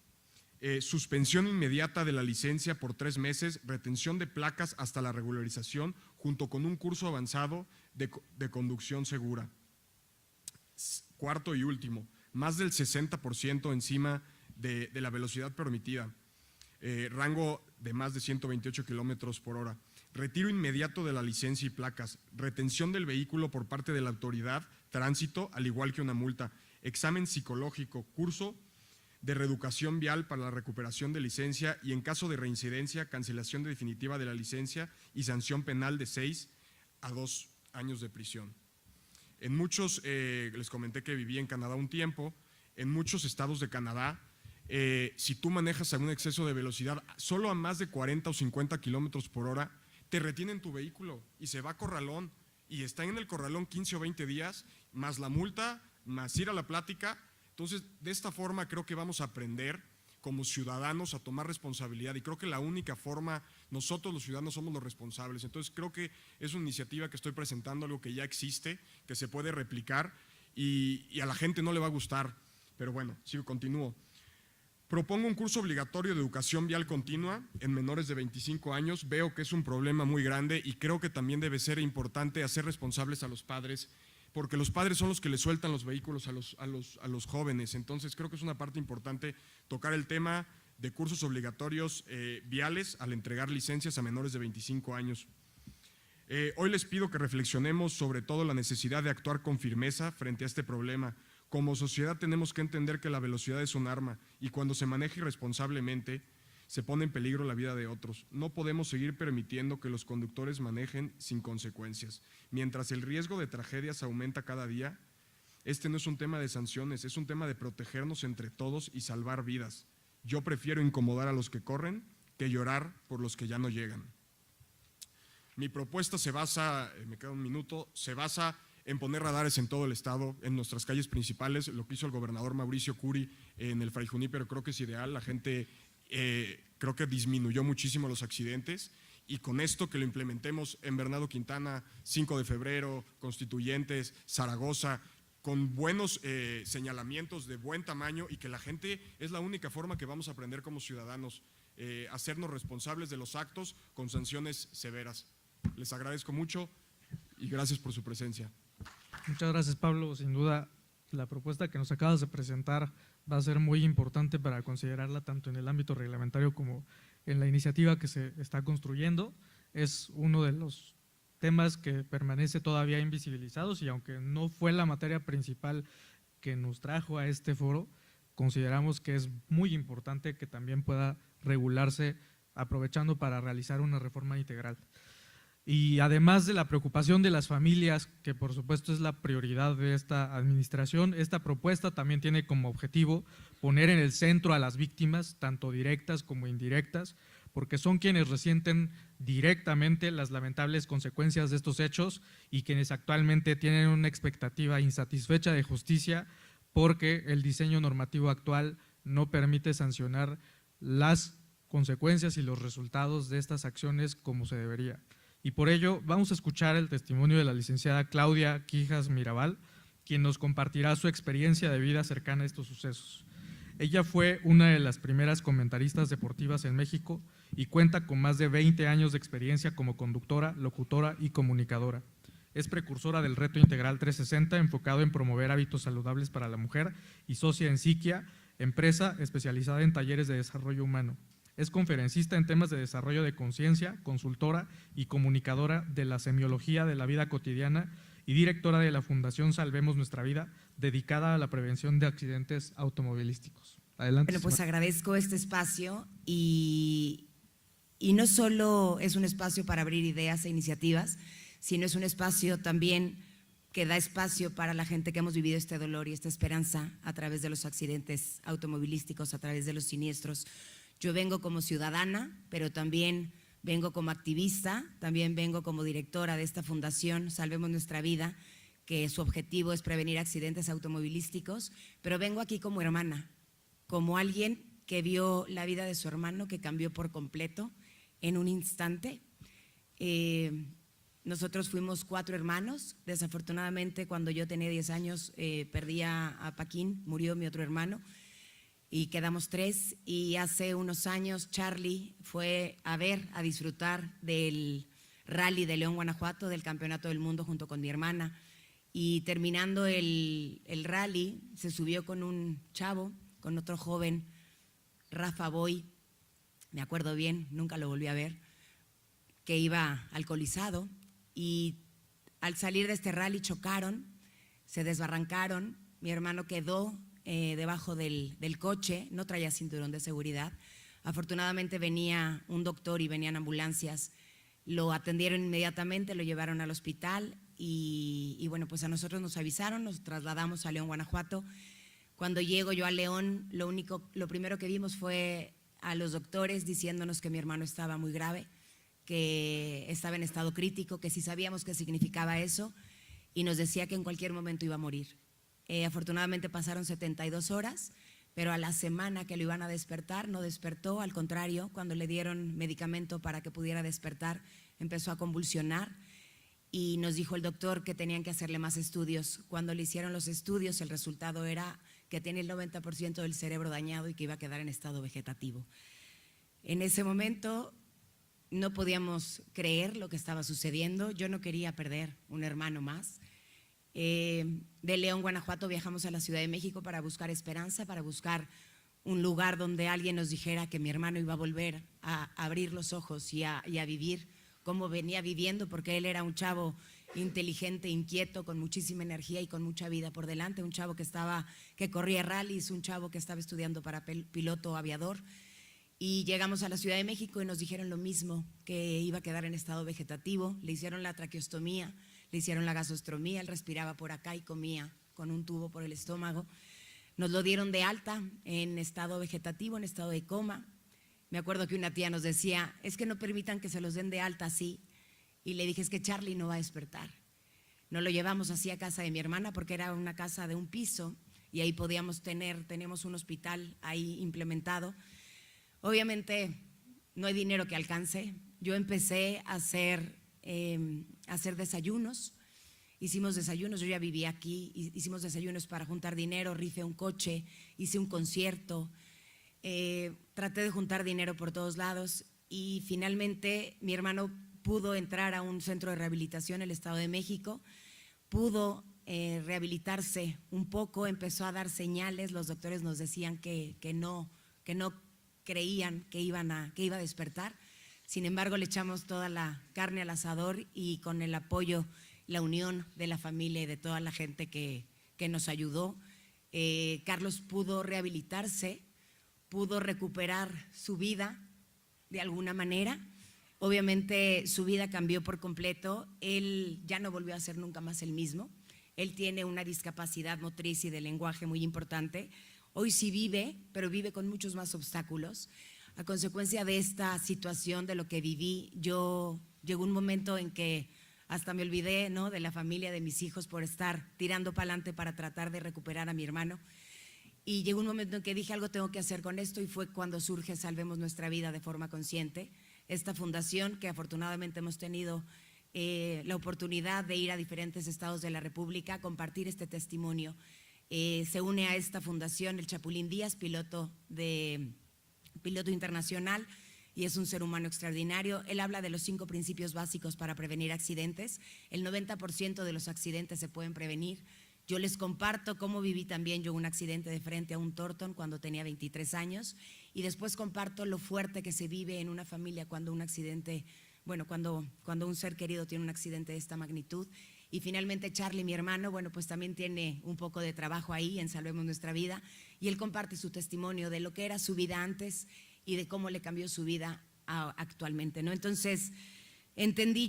suspensión inmediata de la licencia por 3 meses, retención de placas hasta la regularización, junto con un curso avanzado de conducción segura. Cuarto y último, más del 60% encima de la velocidad permitida, rango de más de 128 kilómetros por hora. Retiro inmediato de la licencia y placas, retención del vehículo por parte de la autoridad, tránsito, al igual que una multa, examen psicológico, curso de reeducación vial para la recuperación de licencia y en caso de reincidencia, cancelación definitiva de la licencia y sanción penal de 6 a 2 años de prisión. En muchos, les comenté que viví en Canadá un tiempo, en muchos estados de Canadá, si tú manejas a un exceso de velocidad solo a más de 40 o 50 kilómetros por hora, te retienen tu vehículo y se va a corralón y está en el corralón 15 o 20 días, más la multa, más ir a la plática. Entonces, de esta forma creo que vamos a aprender como ciudadanos a tomar responsabilidad y creo que la única forma, nosotros los ciudadanos somos los responsables. Entonces, creo que es una iniciativa que estoy presentando, algo que ya existe, que se puede replicar y a la gente no le va a gustar, pero bueno, continúo. Propongo un curso obligatorio de educación vial continua en menores de 25 años. Veo que es un problema muy grande y creo que también debe ser importante hacer responsables a los padres, porque los padres son los que le sueltan los vehículos a los jóvenes. Entonces creo que es una parte importante tocar el tema de cursos obligatorios viales al entregar licencias a menores de 25 años. Hoy les pido que reflexionemos sobre todo la necesidad de actuar con firmeza frente a este problema. Como sociedad tenemos que entender que la velocidad es un arma y cuando se maneja irresponsablemente se pone en peligro la vida de otros. No podemos seguir permitiendo que los conductores manejen sin consecuencias. Mientras el riesgo de tragedias aumenta cada día, este no es un tema de sanciones, es un tema de protegernos entre todos y salvar vidas. Yo prefiero incomodar a los que corren que llorar por los que ya no llegan. Mi propuesta se basa, me queda un minuto, se basa en poner radares en todo el estado, en nuestras calles principales. Lo que hizo el gobernador Mauricio Curi en el Fray Junípero creo que es ideal. La gente creo que disminuyó muchísimo los accidentes, y con esto que lo implementemos en Bernardo Quintana, 5 de febrero, Constituyentes, Zaragoza, con buenos señalamientos de buen tamaño, y que la gente, es la única forma que vamos a aprender como ciudadanos, hacernos responsables de los actos con sanciones severas. Les agradezco mucho y gracias por su presencia. Muchas gracias, Pablo. Sin duda, la propuesta que nos acabas de presentar va a ser muy importante para considerarla tanto en el ámbito reglamentario como en la iniciativa que se está construyendo. Es uno de los temas que permanece todavía invisibilizados, y aunque no fue la materia principal que nos trajo a este foro, consideramos que es muy importante que también pueda regularse, aprovechando para realizar una reforma integral. Y además de la preocupación de las familias, que por supuesto es la prioridad de esta administración, esta propuesta también tiene como objetivo poner en el centro a las víctimas, tanto directas como indirectas, porque son quienes resienten directamente las lamentables consecuencias de estos hechos y quienes actualmente tienen una expectativa insatisfecha de justicia, porque el diseño normativo actual no permite sancionar las consecuencias y los resultados de estas acciones como se debería. Y por ello vamos a escuchar el testimonio de la licenciada Claudia Quijas Mirabal, quien nos compartirá su experiencia de vida cercana a estos sucesos. Ella fue una de las primeras comentaristas deportivas en México y cuenta con más de 20 años de experiencia como conductora, locutora y comunicadora. Es precursora del Reto Integral 360, enfocado en promover hábitos saludables para la mujer, y socia en Psiquia, empresa especializada en talleres de desarrollo humano. Es conferencista en temas de desarrollo de conciencia, consultora y comunicadora de la semiología de la vida cotidiana y directora de la Fundación Salvemos Nuestra Vida, dedicada a la prevención de accidentes automovilísticos. Adelante. Bueno, pues agradezco este espacio y no solo es un espacio para abrir ideas e iniciativas, sino es un espacio también que da espacio para la gente que hemos vivido este dolor y esta esperanza a través de los accidentes automovilísticos, a través de los siniestros. Yo vengo como ciudadana, pero también vengo como activista, también vengo como directora de esta fundación Salvemos Nuestra Vida, que su objetivo es prevenir accidentes automovilísticos, pero vengo aquí como hermana, como alguien que vio la vida de su hermano que cambió por completo en un instante. Nosotros fuimos 4 hermanos, desafortunadamente cuando yo tenía 10 años perdí a Paquín, murió mi otro hermano, y quedamos 3, y hace unos años Charlie fue a disfrutar del rally de León, Guanajuato, del campeonato del mundo junto con mi hermana, y terminando el rally se subió con un chavo, con otro joven, Rafa Boy, me acuerdo bien, nunca lo volví a ver, que iba alcoholizado, y al salir de este rally chocaron, se desbarrancaron, mi hermano quedó debajo del coche, no traía cinturón de seguridad. Afortunadamente venía un doctor y venían ambulancias, lo atendieron inmediatamente, lo llevaron al hospital y bueno, pues a nosotros nos avisaron, nos trasladamos a León, Guanajuato. Cuando llego yo a León, lo primero que vimos fue a los doctores diciéndonos que mi hermano estaba muy grave, que estaba en estado crítico, que si sabíamos qué significaba eso, y nos decía que en cualquier momento iba a morir. Afortunadamente pasaron 72 horas, pero a la semana que lo iban a despertar, no despertó, al contrario, cuando le dieron medicamento para que pudiera despertar, empezó a convulsionar y nos dijo el doctor que tenían que hacerle más estudios. Cuando le hicieron los estudios, el resultado era que tenía el 90% del cerebro dañado y que iba a quedar en estado vegetativo. En ese momento no podíamos creer lo que estaba sucediendo, yo no quería perder un hermano más. De León, Guanajuato, viajamos a la Ciudad de México para buscar esperanza, para buscar un lugar donde alguien nos dijera que mi hermano iba a volver a abrir los ojos y a vivir como venía viviendo, porque él era un chavo inteligente, inquieto, con muchísima energía y con mucha vida por delante, un chavo que corría rallies, un chavo que estaba estudiando para piloto aviador. Y llegamos a la Ciudad de México y nos dijeron lo mismo, que iba a quedar en estado vegetativo, le hicieron la traqueostomía, le hicieron la gasostromía, él respiraba por acá y comía con un tubo por el estómago. Nos lo dieron de alta en estado vegetativo, en estado de coma. Me acuerdo que una tía nos decía, es que no permitan que se los den de alta así. Y le dije, es que Charlie no va a despertar. Nos lo llevamos así a casa de mi hermana porque era una casa de un piso y ahí teníamos un hospital ahí implementado. Obviamente no hay dinero que alcance. Yo empecé a hacer desayunos. Hicimos desayunos, yo ya vivía aquí, hicimos desayunos para juntar dinero, rifé un coche, hice un concierto, traté de juntar dinero por todos lados y finalmente mi hermano pudo entrar a un centro de rehabilitación en el Estado de México, pudo rehabilitarse un poco, empezó a dar señales, los doctores nos decían que no creían que iba a despertar, sin embargo le echamos toda la carne al asador y con el apoyo, la unión de la familia y de toda la gente que nos ayudó, Carlos pudo rehabilitarse, pudo recuperar su vida de alguna manera. Obviamente su vida cambió por completo, él ya no volvió a ser nunca más el mismo, él tiene una discapacidad motriz y de lenguaje muy importante, hoy sí vive, pero vive con muchos más obstáculos. A consecuencia de esta situación, de lo que viví, llegó un momento en que hasta me olvidé, ¿no?, de la familia, de mis hijos por estar tirando para adelante para tratar de recuperar a mi hermano. Y llegó un momento en que dije, algo tengo que hacer con esto y fue cuando surge Salvemos Nuestra Vida de forma consciente. Esta fundación que afortunadamente hemos tenido la oportunidad de ir a diferentes estados de la República, compartir este testimonio. Se une a esta fundación el Chapulín Díaz, piloto internacional, y es un ser humano extraordinario. Él habla de los 5 principios básicos para prevenir accidentes. El 90% de los accidentes se pueden prevenir. Yo les comparto cómo viví también yo un accidente de frente a un Torton cuando tenía 23 años y después comparto lo fuerte que se vive en una familia cuando un accidente, bueno, cuando un ser querido tiene un accidente de esta magnitud. Y finalmente Charlie, mi hermano, bueno, pues también tiene un poco de trabajo ahí en Salvemos Nuestra Vida y él comparte su testimonio de lo que era su vida antes y de cómo le cambió su vida actualmente, ¿no? Entonces, entendí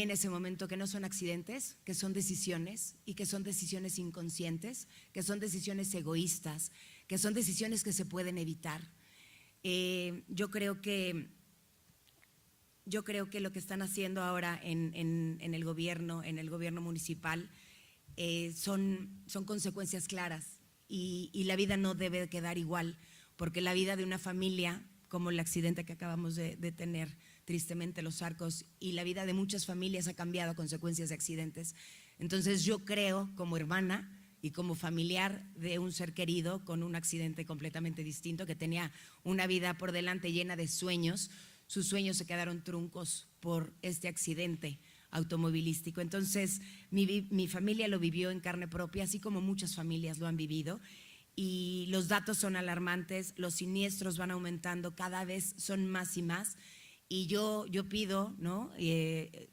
en ese momento que no son accidentes, que son decisiones y que son decisiones inconscientes, que son decisiones egoístas, que son decisiones que se pueden evitar. Yo creo que lo que están haciendo ahora en el gobierno municipal son consecuencias claras y la vida no debe quedar igual, porque la vida de una familia, como el accidente que acabamos de tener, tristemente Los Arcos, y la vida de muchas familias ha cambiado a consecuencias de accidentes. Entonces yo creo, como hermana y como familiar de un ser querido con un accidente completamente distinto, que tenía una vida por delante llena de sueños, sus sueños se quedaron truncos por este accidente automovilístico. Entonces mi familia lo vivió en carne propia, así como muchas familias lo han vivido, y los datos son alarmantes, los siniestros van aumentando, cada vez son más y más. Y yo pido, ¿no?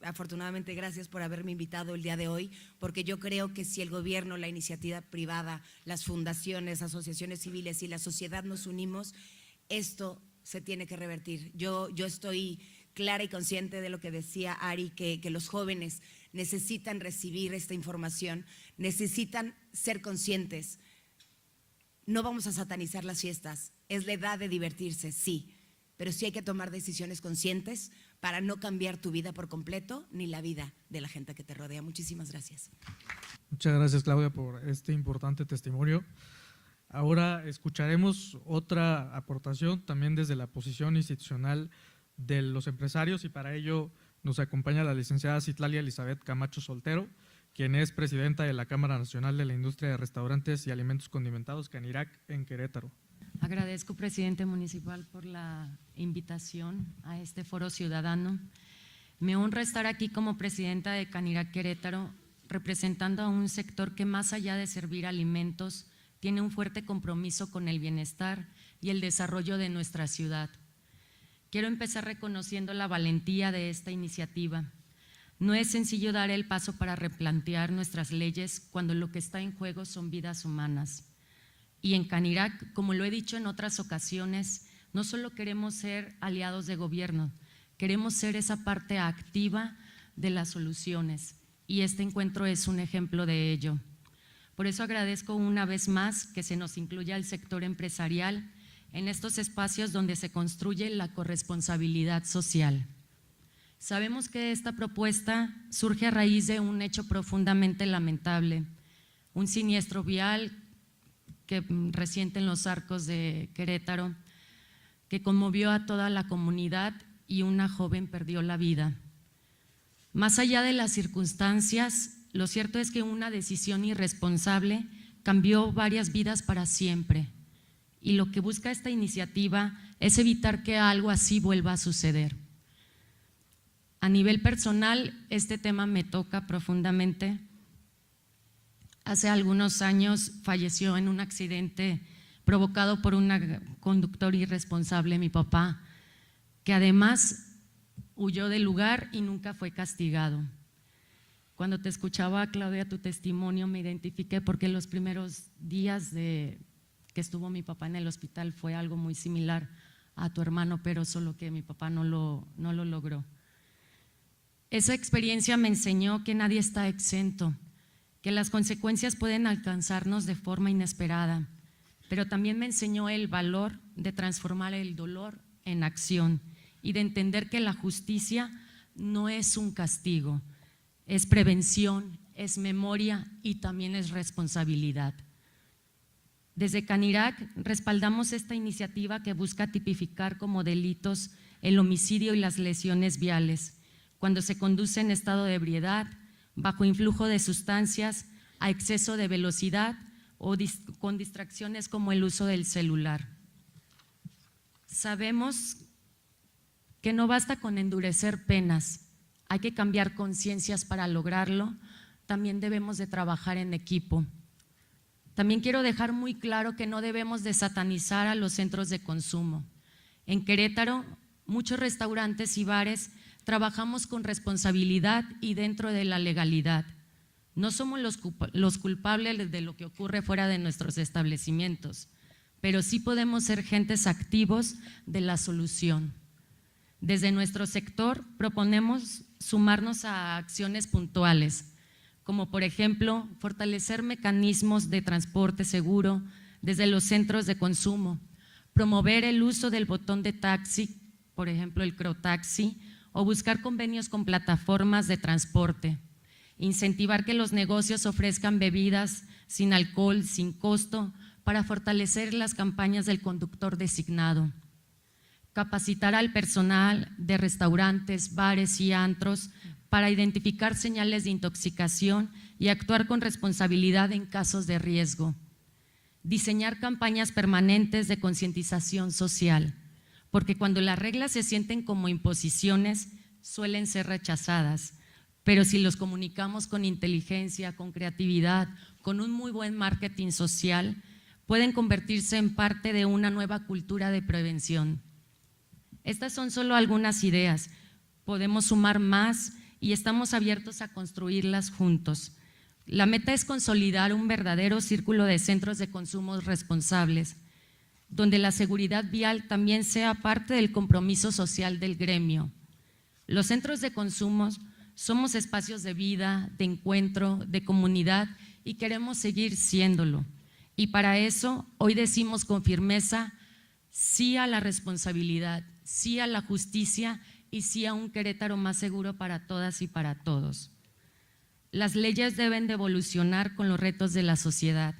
Afortunadamente, gracias por haberme invitado el día de hoy, porque yo creo que si el gobierno, la iniciativa privada, las fundaciones, asociaciones civiles y la sociedad nos unimos, esto se tiene que revertir. Yo estoy clara y consciente de lo que decía Ari, que los jóvenes necesitan recibir esta información, necesitan ser conscientes. No vamos a satanizar las fiestas, es la edad de divertirse, sí, pero sí hay que tomar decisiones conscientes para no cambiar tu vida por completo ni la vida de la gente que te rodea. Muchísimas gracias. Muchas gracias, Claudia, por este importante testimonio. Ahora escucharemos otra aportación también desde la posición institucional de los empresarios y para ello nos acompaña la licenciada Citlalia Elizabeth Camacho Soltero, quien es presidenta de la Cámara Nacional de la Industria de Restaurantes y Alimentos Condimentados, Canirac, en Querétaro. Agradezco, presidente municipal, por la invitación a este foro ciudadano. Me honra estar aquí como presidenta de Canirac Querétaro, representando a un sector que más allá de servir alimentos, tiene un fuerte compromiso con el bienestar y el desarrollo de nuestra ciudad. Quiero empezar reconociendo la valentía de esta iniciativa. No es sencillo dar el paso para replantear nuestras leyes cuando lo que está en juego son vidas humanas. Y en Canirac, como lo he dicho en otras ocasiones, no solo queremos ser aliados de gobierno, queremos ser esa parte activa de las soluciones. Y este encuentro es un ejemplo de ello. Por eso agradezco una vez más que se nos incluya el sector empresarial en estos espacios donde se construye la corresponsabilidad social. Sabemos que esta propuesta surge a raíz de un hecho profundamente lamentable, un siniestro vial que reciente en los Arcos de Querétaro, que conmovió a toda la comunidad y una joven perdió la vida. Más allá de las circunstancias, lo cierto es que una decisión irresponsable cambió varias vidas para siempre, y lo que busca esta iniciativa es evitar que algo así vuelva a suceder. A nivel personal, este tema me toca profundamente. Hace algunos años falleció en un accidente provocado por un conductor irresponsable, mi papá, que además huyó del lugar y nunca fue castigado. Cuando te escuchaba, Claudia, tu testimonio, me identifiqué porque los primeros días que estuvo mi papá en el hospital fue algo muy similar a tu hermano, pero solo que mi papá no lo logró. Esa experiencia me enseñó que nadie está exento, que las consecuencias pueden alcanzarnos de forma inesperada, pero también me enseñó el valor de transformar el dolor en acción y de entender que la justicia no es un castigo, es prevención, es memoria y también es responsabilidad. Desde Canirac respaldamos esta iniciativa que busca tipificar como delitos el homicidio y las lesiones viales, cuando se conduce en estado de ebriedad, bajo influjo de sustancias, a exceso de velocidad o con distracciones como el uso del celular. Sabemos que no basta con endurecer penas, hay que cambiar conciencias para lograrlo, también debemos de trabajar en equipo. También quiero dejar muy claro que no debemos de satanizar a los centros de consumo. En Querétaro, muchos restaurantes y bares trabajamos con responsabilidad y dentro de la legalidad. No somos los culpables de lo que ocurre fuera de nuestros establecimientos, pero sí podemos ser agentes activos de la solución. Desde nuestro sector proponemos sumarnos a acciones puntuales, como por ejemplo fortalecer mecanismos de transporte seguro desde los centros de consumo, promover el uso del botón de taxi, por ejemplo el Crotaxi, o buscar convenios con plataformas de transporte, incentivar que los negocios ofrezcan bebidas sin alcohol, sin costo, para fortalecer las campañas del conductor designado, capacitar al personal de restaurantes, bares y antros para identificar señales de intoxicación y actuar con responsabilidad en casos de riesgo, diseñar campañas permanentes de concientización social, porque cuando las reglas se sienten como imposiciones, suelen ser rechazadas, pero si los comunicamos con inteligencia, con creatividad, con un muy buen marketing social, pueden convertirse en parte de una nueva cultura de prevención. Estas son solo algunas ideas, podemos sumar más y estamos abiertos a construirlas juntos. La meta es consolidar un verdadero círculo de centros de consumo responsables, donde la seguridad vial también sea parte del compromiso social del gremio. Los centros de consumo somos espacios de vida, de encuentro, de comunidad y queremos seguir siéndolo. Y para eso hoy decimos con firmeza sí a la responsabilidad, sí a la justicia y sí a un Querétaro más seguro para todas y para todos. Las leyes deben de evolucionar con los retos de la sociedad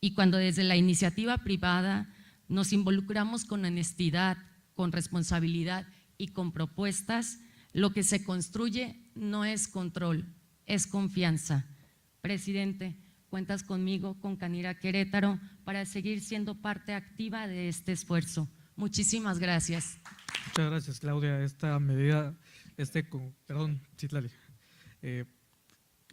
y cuando desde la iniciativa privada nos involucramos con honestidad, con responsabilidad y con propuestas, lo que se construye no es control, es confianza. Presidente, cuentas conmigo, con Canirac Querétaro, para seguir siendo parte activa de este esfuerzo. Muchísimas gracias. Muchas gracias, Claudia. Esta medida, Citlali,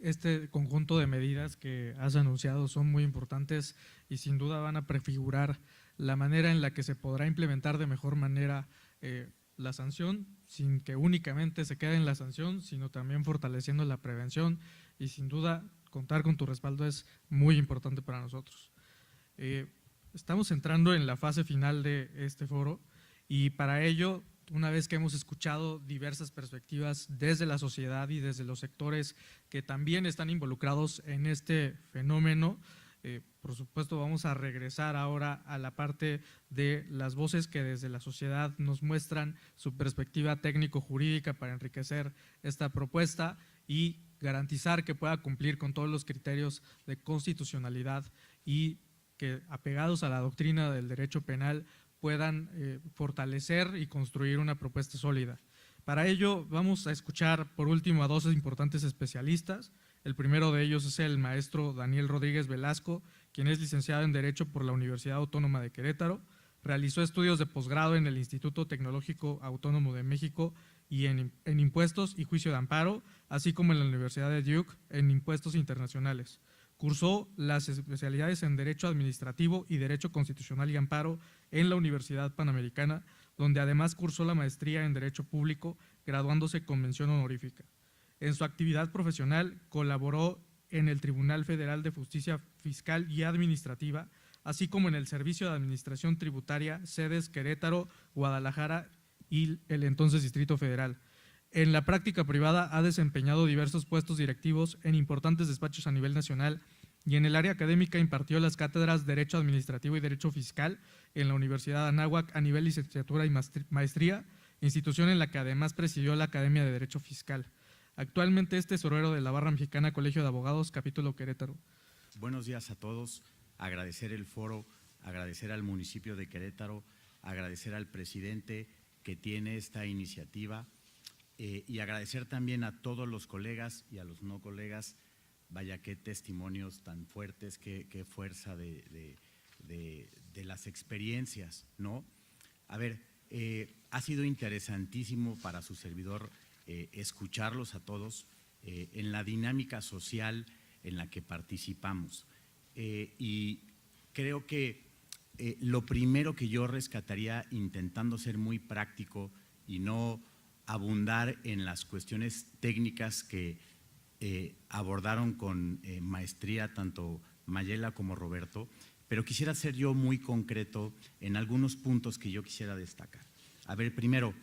este conjunto de medidas que has anunciado son muy importantes y sin duda van a prefigurar la manera en la que se podrá implementar de mejor manera la sanción, sin que únicamente se quede en la sanción, sino también fortaleciendo la prevención y sin duda contar con tu respaldo es muy importante para nosotros. Estamos entrando en la fase final de este foro y para ello, una vez que hemos escuchado diversas perspectivas desde la sociedad y desde los sectores que también están involucrados en este fenómeno, Por supuesto, vamos a regresar ahora a la parte de las voces que desde la sociedad nos muestran su perspectiva técnico-jurídica para enriquecer esta propuesta y garantizar que pueda cumplir con todos los criterios de constitucionalidad y que, apegados a la doctrina del derecho penal, puedan fortalecer y construir una propuesta sólida. Para ello vamos a escuchar por último a dos importantes especialistas. El primero de ellos es el maestro Daniel Rodríguez Velasco, quien es licenciado en Derecho por la Universidad Autónoma de Querétaro, realizó estudios de posgrado en el Instituto Tecnológico Autónomo de México y en Impuestos y Juicio de Amparo, así como en la Universidad de Duke en Impuestos Internacionales. Cursó las especialidades en Derecho Administrativo y Derecho Constitucional y Amparo en la Universidad Panamericana, donde además cursó la maestría en Derecho Público, graduándose con mención honorífica. En su actividad profesional colaboró en el Tribunal Federal de Justicia Fiscal y Administrativa, así como en el Servicio de Administración Tributaria, sedes Querétaro, Guadalajara y el entonces Distrito Federal. En la práctica privada ha desempeñado diversos puestos directivos en importantes despachos a nivel nacional y en el área académica impartió las cátedras Derecho Administrativo y Derecho Fiscal en la Universidad de Anáhuac a nivel licenciatura y maestría, institución en la que además presidió la Academia de Derecho Fiscal. Actualmente es tesorero de la Barra Mexicana Colegio de Abogados, capítulo Querétaro. Buenos días a todos, agradecer el foro, agradecer al municipio de Querétaro, agradecer al presidente que tiene esta iniciativa y agradecer también a todos los colegas y a los no colegas. Vaya qué testimonios tan fuertes, qué fuerza de las experiencias, ¿no? A ver, ha sido interesantísimo para su servidor escucharlos a todos en la dinámica social en la que participamos. Y creo que lo primero que yo rescataría, intentando ser muy práctico y no abundar en las cuestiones técnicas que abordaron con maestría tanto Mayela como Roberto, pero quisiera ser yo muy concreto en algunos puntos que yo quisiera destacar. A ver, primero,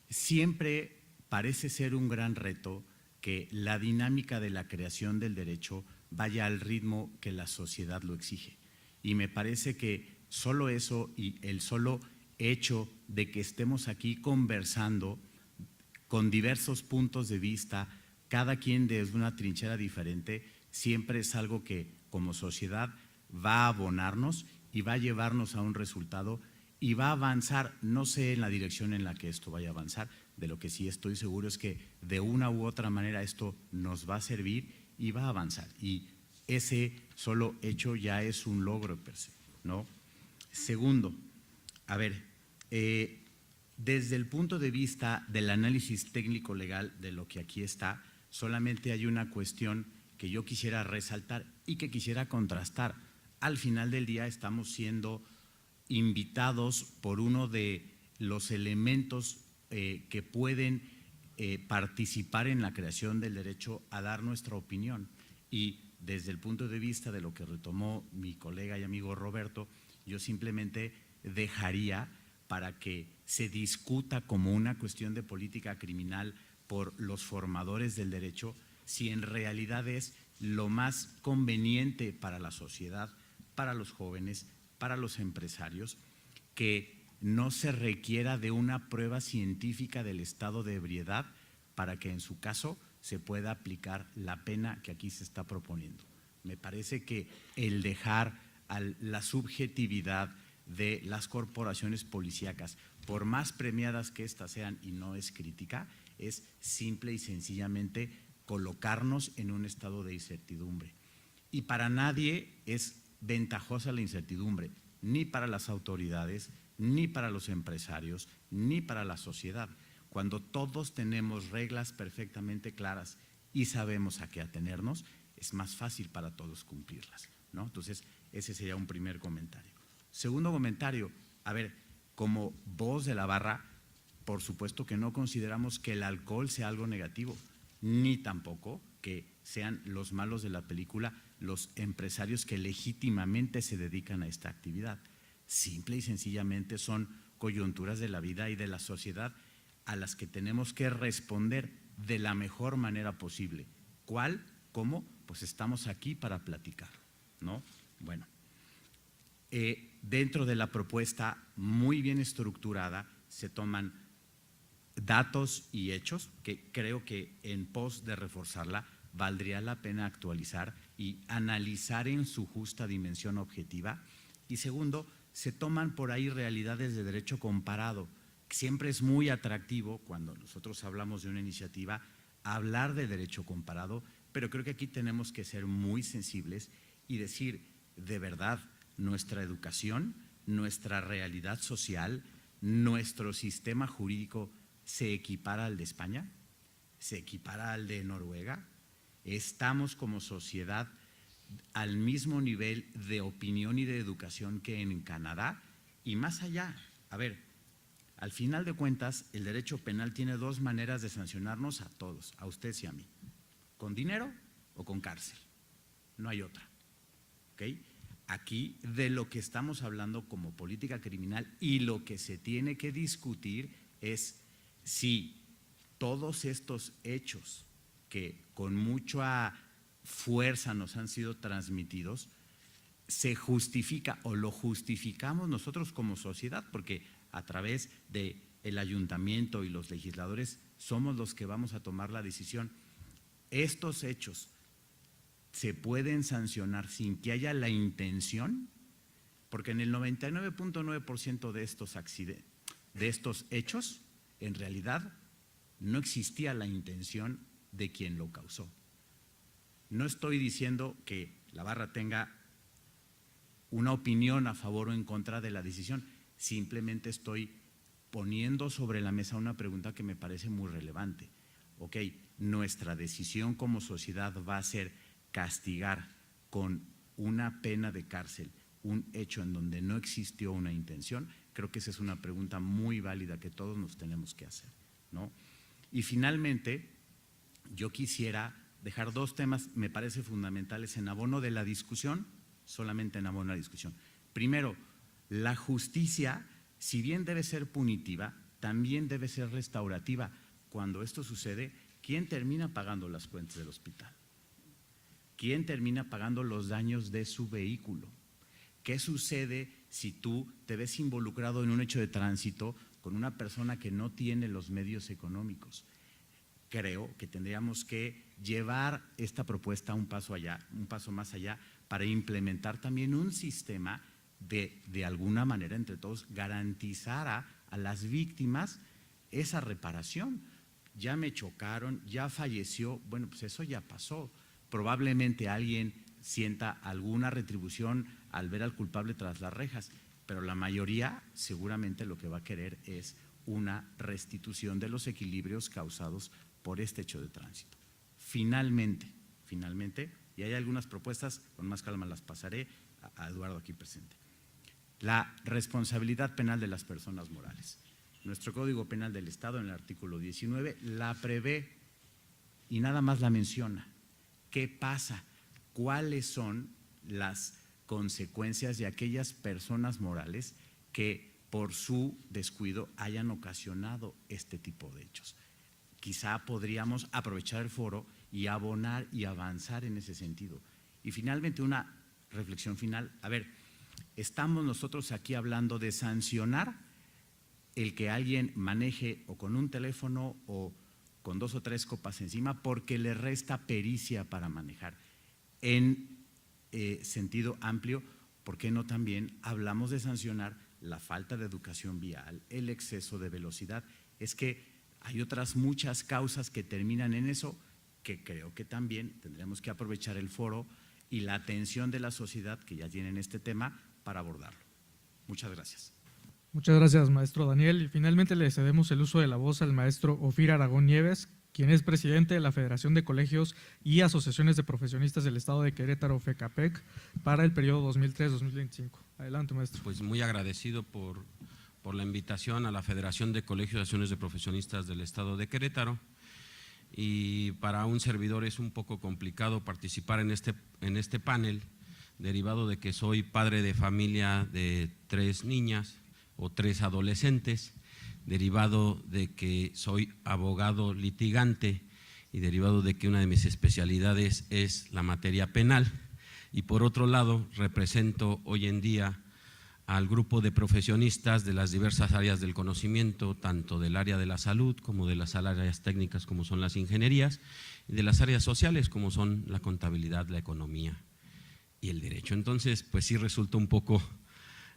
siempre parece ser un gran reto que la dinámica de la creación del derecho vaya al ritmo que la sociedad lo exige. Y me parece que solo eso y el solo hecho de que estemos aquí conversando con diversos puntos de vista, cada quien desde una trinchera diferente, siempre es algo que como sociedad va a abonarnos y va a llevarnos a un resultado y va a avanzar, no sé en la dirección en la que esto vaya a avanzar, de lo que sí estoy seguro es que de una u otra manera esto nos va a servir y va a avanzar. Y ese solo hecho ya es un logro per se, ¿no? Segundo, a ver, desde el punto de vista del análisis técnico legal de lo que aquí está, solamente hay una cuestión que yo quisiera resaltar y que quisiera contrastar. Al final del día estamos siendo invitados por uno de los elementos que pueden participar en la creación del derecho a dar nuestra opinión. Y desde el punto de vista de lo que retomó mi colega y amigo Roberto, yo simplemente dejaría para que se discuta como una cuestión de política criminal por los formadores del derecho, si en realidad es lo más conveniente para la sociedad, para los jóvenes, para los empresarios, que no se requiera de una prueba científica del estado de ebriedad para que en su caso se pueda aplicar la pena que aquí se está proponiendo. Me parece que el dejar a la subjetividad de las corporaciones policíacas, por más premiadas que éstas sean, y no es crítica, es simple y sencillamente colocarnos en un estado de incertidumbre. Y para nadie es ventajosa la incertidumbre, ni para las autoridades, ni para los empresarios, ni para la sociedad. Cuando todos tenemos reglas perfectamente claras y sabemos a qué atenernos, es más fácil para todos cumplirlas, ¿no? Entonces, ese sería un primer comentario. Segundo comentario, a ver, como voz de la barra, por supuesto que no consideramos que el alcohol sea algo negativo, ni tampoco que sean los malos de la película los empresarios que legítimamente se dedican a esta actividad. Simple y sencillamente son coyunturas de la vida y de la sociedad a las que tenemos que responder de la mejor manera posible. ¿Cuál? ¿Cómo? Pues estamos aquí para platicar, ¿no? Bueno, dentro de la propuesta muy bien estructurada se toman datos y hechos que creo que en pos de reforzarla valdría la pena actualizar y analizar en su justa dimensión objetiva. Y segundo, se toman por ahí realidades de derecho comparado. Siempre es muy atractivo cuando nosotros hablamos de una iniciativa hablar de derecho comparado, pero creo que aquí tenemos que ser muy sensibles y decir, de verdad, nuestra educación, nuestra realidad social, nuestro sistema jurídico ¿se equipara al de España? ¿Se equipara al de Noruega? ¿Estamos como sociedad al mismo nivel de opinión y de educación que en Canadá? Y más allá, a ver, al final de cuentas, el derecho penal tiene dos maneras de sancionarnos a todos, a ustedes y a mí, con dinero o con cárcel, no hay otra, ¿ok? Aquí de lo que estamos hablando como política criminal y lo que se tiene que discutir es si todos estos hechos que con mucha fuerza nos han sido transmitidos, se justifica o lo justificamos nosotros como sociedad, porque a través del ayuntamiento y los legisladores somos los que vamos a tomar la decisión. Estos hechos se pueden sancionar sin que haya la intención, porque en el 99.9% de estos hechos, en realidad, no existía la intención de quien lo causó. No estoy diciendo que la barra tenga una opinión a favor o en contra de la decisión, simplemente estoy poniendo sobre la mesa una pregunta que me parece muy relevante. Ok, nuestra decisión como sociedad va a ser castigar con una pena de cárcel un hecho en donde no existió una intención. Creo que esa es una pregunta muy válida que todos nos tenemos que hacer, ¿no? Y finalmente, yo quisiera dejar dos temas, me parece fundamentales en abono de la discusión, solamente en abono de la discusión. Primero, la justicia, si bien debe ser punitiva, también debe ser restaurativa. Cuando esto sucede, ¿quién termina pagando las cuentas del hospital? ¿Quién termina pagando los daños de su vehículo? ¿Qué sucede si tú te ves involucrado en un hecho de tránsito con una persona que no tiene los medios económicos? Creo que tendríamos que llevar esta propuesta un paso más allá, para implementar también un sistema de alguna manera entre todos garantizar a las víctimas esa reparación. Ya me chocaron, ya falleció, bueno, pues eso ya pasó. Probablemente alguien sienta alguna retribución al ver al culpable tras las rejas, pero la mayoría seguramente lo que va a querer es una restitución de los equilibrios causados por este hecho de tránsito. Finalmente, y hay algunas propuestas, con más calma las pasaré a Eduardo aquí presente. La responsabilidad penal de las personas morales. Nuestro Código Penal del Estado, en el artículo 19, la prevé y nada más la menciona. ¿Qué pasa? ¿Cuáles son las consecuencias de aquellas personas morales que por su descuido hayan ocasionado este tipo de hechos? Quizá podríamos aprovechar el foro y abonar y avanzar en ese sentido. Y finalmente, una reflexión final. A ver, estamos nosotros aquí hablando de sancionar el que alguien maneje o con un teléfono o con 2 o 3 copas encima porque le resta pericia para manejar. En sentido amplio, ¿por qué no también hablamos de sancionar la falta de educación vial, el exceso de velocidad? Es que hay otras muchas causas que terminan en eso, que creo que también tendremos que aprovechar el foro y la atención de la sociedad que ya tienen este tema para abordarlo. Muchas gracias. Muchas gracias, maestro Daniel. Y finalmente le cedemos el uso de la voz al maestro Ofir Aragón Nieves, quien es presidente de la Federación de Colegios y Asociaciones de Profesionistas del Estado de Querétaro, FECAPEC, para el periodo 2003-2025. Adelante, maestro. Pues muy agradecido por la invitación a la Federación de Colegios y Asociaciones de Profesionistas del Estado de Querétaro. Y para un servidor es un poco complicado participar en este panel, derivado de que soy padre de familia de 3 niñas o 3 adolescentes, derivado de que soy abogado litigante y derivado de que una de mis especialidades es la materia penal y por otro lado represento hoy en día al grupo de profesionistas de las diversas áreas del conocimiento, tanto del área de la salud como de las áreas técnicas como son las ingenierías, y de las áreas sociales como son la contabilidad, la economía y el derecho. Entonces, pues sí resulta un poco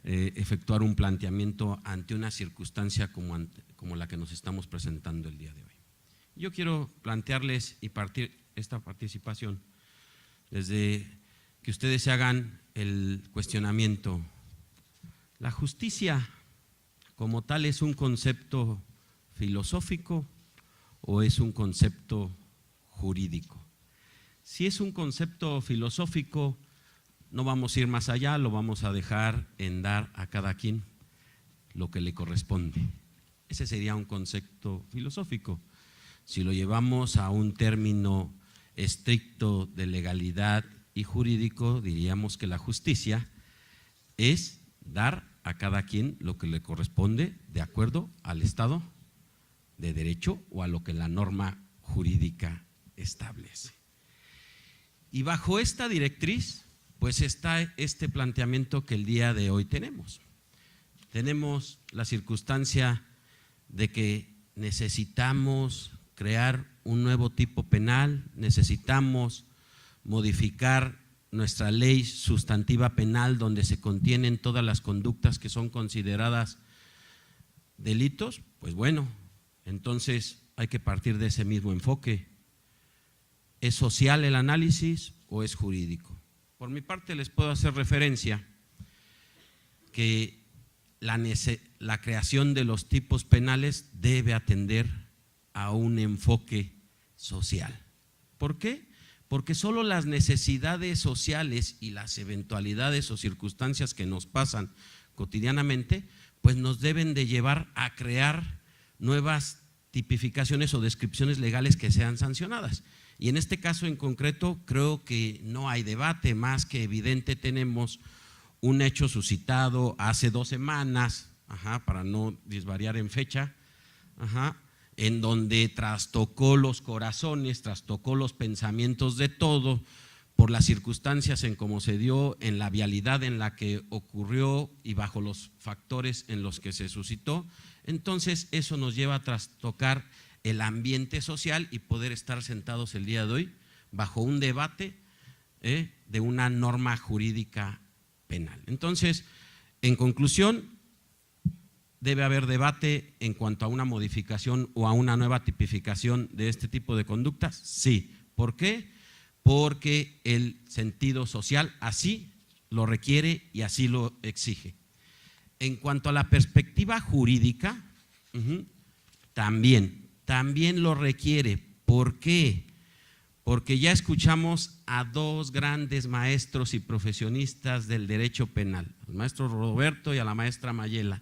efectuar un planteamiento ante una circunstancia como la que nos estamos presentando el día de hoy. Yo quiero plantearles y partir esta participación desde que ustedes se hagan el cuestionamiento. ¿La justicia como tal es un concepto filosófico o es un concepto jurídico? Si es un concepto filosófico, no vamos a ir más allá, lo vamos a dejar en dar a cada quien lo que le corresponde. Ese sería un concepto filosófico. Si lo llevamos a un término estricto de legalidad y jurídico, diríamos que la justicia es dar a cada quien lo que le corresponde de acuerdo al Estado de Derecho o a lo que la norma jurídica establece. Y bajo esta directriz, pues está este planteamiento que el día de hoy tenemos. Tenemos la circunstancia de que necesitamos crear un nuevo tipo penal, necesitamos modificar nuestra ley sustantiva penal donde se contienen todas las conductas que son consideradas delitos. Pues bueno, entonces hay que partir de ese mismo enfoque. ¿Es social el análisis o es jurídico? Por mi parte les puedo hacer referencia que la creación de los tipos penales debe atender a un enfoque social. ¿Por qué? Porque solo las necesidades sociales y las eventualidades o circunstancias que nos pasan cotidianamente, pues nos deben de llevar a crear nuevas tipificaciones o descripciones legales que sean sancionadas. Y en este caso en concreto creo que no hay debate, más que evidente tenemos un hecho suscitado hace 2 semanas, para no disvariar en fecha, en donde trastocó los corazones, trastocó los pensamientos de todo por las circunstancias en cómo se dio, en la vialidad en la que ocurrió y bajo los factores en los que se suscitó. Entonces eso nos lleva a trastocar el ambiente social y poder estar sentados el día de hoy bajo un debate de una norma jurídica penal. Entonces, en conclusión, ¿debe haber debate en cuanto a una modificación o a una nueva tipificación de este tipo de conductas? Sí. ¿Por qué? Porque el sentido social así lo requiere y así lo exige. En cuanto a la perspectiva jurídica, también lo requiere. ¿Por qué? Porque ya escuchamos a 2 grandes maestros y profesionistas del derecho penal, al maestro Roberto y a la maestra Mayela,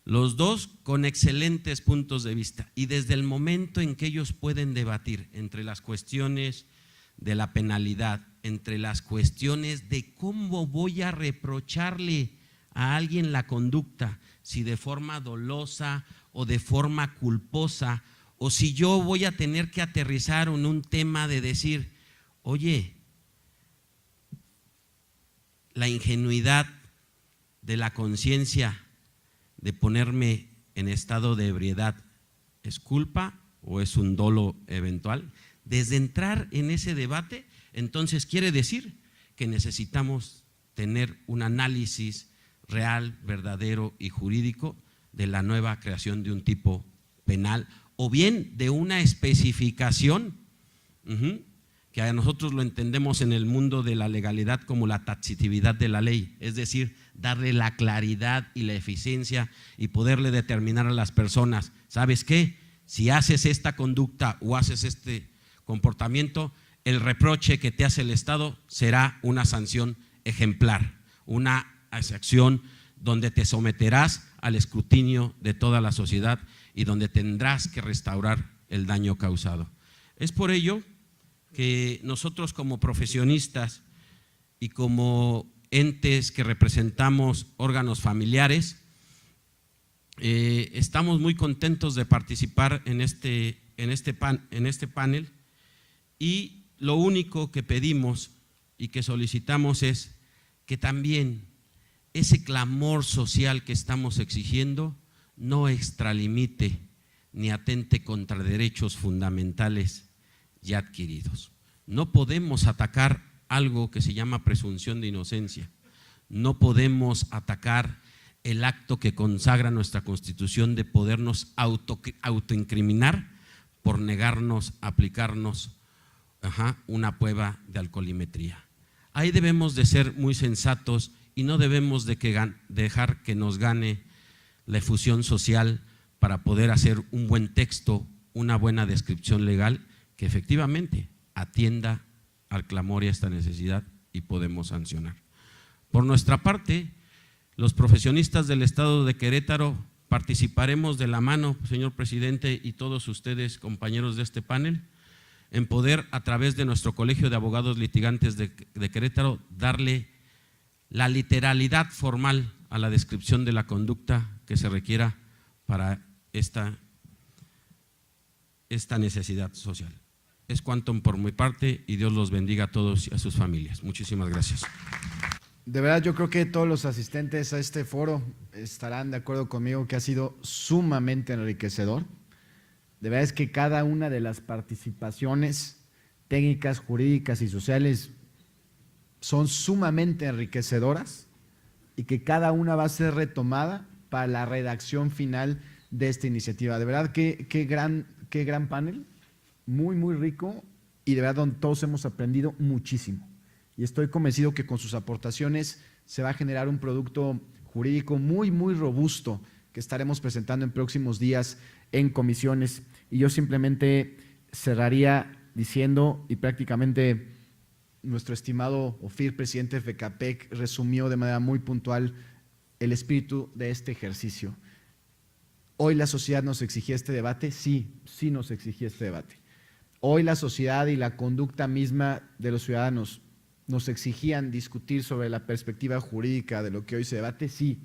los 2 con excelentes puntos de vista, y desde el momento en que ellos pueden debatir entre las cuestiones de la penalidad, entre las cuestiones de cómo voy a reprocharle a alguien la conducta, si de forma dolosa o de forma culposa, o si yo voy a tener que aterrizar en un tema de decir, oye, la ingenuidad de la conciencia de ponerme en estado de ebriedad, ¿es culpa o es un dolo eventual? Desde entrar en ese debate, entonces quiere decir que necesitamos tener un análisis real, verdadero y jurídico de la nueva creación de un tipo penal o bien de una especificación que a nosotros lo entendemos en el mundo de la legalidad como la taxatividad de la ley, es decir, darle la claridad y la eficiencia y poderle determinar a las personas, ¿sabes qué? Si haces esta conducta o haces este comportamiento, el reproche que te hace el Estado será una sanción ejemplar, una acción donde te someterás al escrutinio de toda la sociedad y donde tendrás que restaurar el daño causado. Es por ello que nosotros como profesionistas y como entes que representamos órganos familiares, estamos muy contentos de participar en este panel, y lo único que pedimos y que solicitamos es que también ese clamor social que estamos exigiendo no extralimite ni atente contra derechos fundamentales ya adquiridos. No podemos atacar algo que se llama presunción de inocencia, no podemos atacar el acto que consagra nuestra Constitución de podernos autoincriminar por negarnos a aplicarnos una prueba de alcoholimetría. Ahí debemos de ser muy sensatos y no debemos de dejar que nos gane la efusión social para poder hacer un buen texto, una buena descripción legal que efectivamente atienda al clamor y a esta necesidad y podemos sancionar. Por nuestra parte, los profesionistas del Estado de Querétaro participaremos de la mano, señor presidente, y todos ustedes, compañeros de este panel, en poder, a través de nuestro Colegio de Abogados Litigantes de Querétaro, darle la literalidad formal a la descripción de la conducta que se requiera para esta necesidad social. Es cuanto por mi parte y Dios los bendiga a todos y a sus familias. Muchísimas gracias. De verdad, yo creo que todos los asistentes a este foro estarán de acuerdo conmigo que ha sido sumamente enriquecedor. De verdad es que cada una de las participaciones técnicas, jurídicas y sociales son sumamente enriquecedoras y que cada una va a ser retomada para la redacción final de esta iniciativa. De verdad, qué gran panel, muy, muy rico y de verdad donde todos hemos aprendido muchísimo. Y estoy convencido que con sus aportaciones se va a generar un producto jurídico muy, muy robusto que estaremos presentando en próximos días en comisiones. Y yo simplemente cerraría diciendo, y prácticamente nuestro estimado Ofir, presidente de FECAPEC, resumió de manera muy puntual el espíritu de este ejercicio. Hoy la sociedad nos exigía este debate, sí nos exigía este debate. Hoy la sociedad y la conducta misma de los ciudadanos nos exigían discutir sobre la perspectiva jurídica de lo que hoy se debate, sí,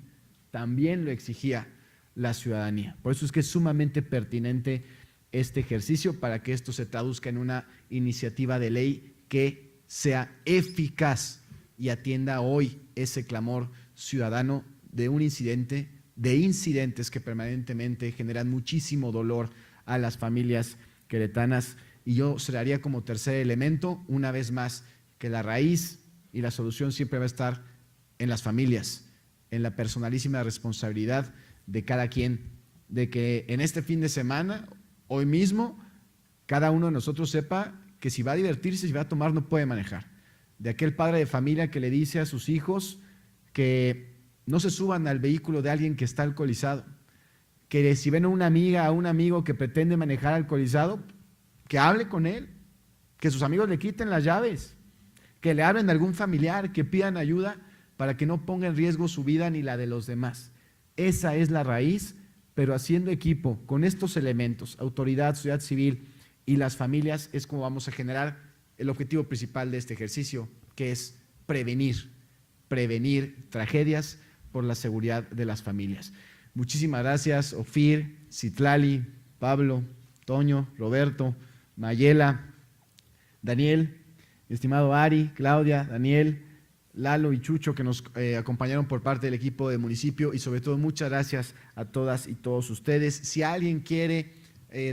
también lo exigía la ciudadanía. Por eso es que es sumamente pertinente este ejercicio para que esto se traduzca en una iniciativa de ley que sea eficaz y atienda hoy ese clamor ciudadano de un incidente, de incidentes que permanentemente generan muchísimo dolor a las familias queretanas. Y yo cerraría como tercer elemento, una vez más, que la raíz y la solución siempre va a estar en las familias, en la personalísima responsabilidad de cada quien, de que en este fin de semana, hoy mismo, cada uno de nosotros sepa que si va a divertirse, si va a tomar, no puede manejar. De aquel padre de familia que le dice a sus hijos que no se suban al vehículo de alguien que está alcoholizado, que si ven a una amiga, a un amigo que pretende manejar alcoholizado, que hable con él, que sus amigos le quiten las llaves, que le hablen a algún familiar, que pidan ayuda para que no ponga en riesgo su vida ni la de los demás. Esa es la raíz, pero haciendo equipo con estos elementos, autoridad, sociedad civil y las familias, es como vamos a generar el objetivo principal de este ejercicio, que es prevenir tragedias por la seguridad de las familias. Muchísimas gracias, Ofir, Citlali, Pablo, Toño, Roberto, Mayela, Daniel, estimado Ari, Claudia, Daniel, Lalo y Chucho, que nos acompañaron por parte del equipo de municipio, y sobre todo muchas gracias a todas y todos ustedes. Si alguien quiere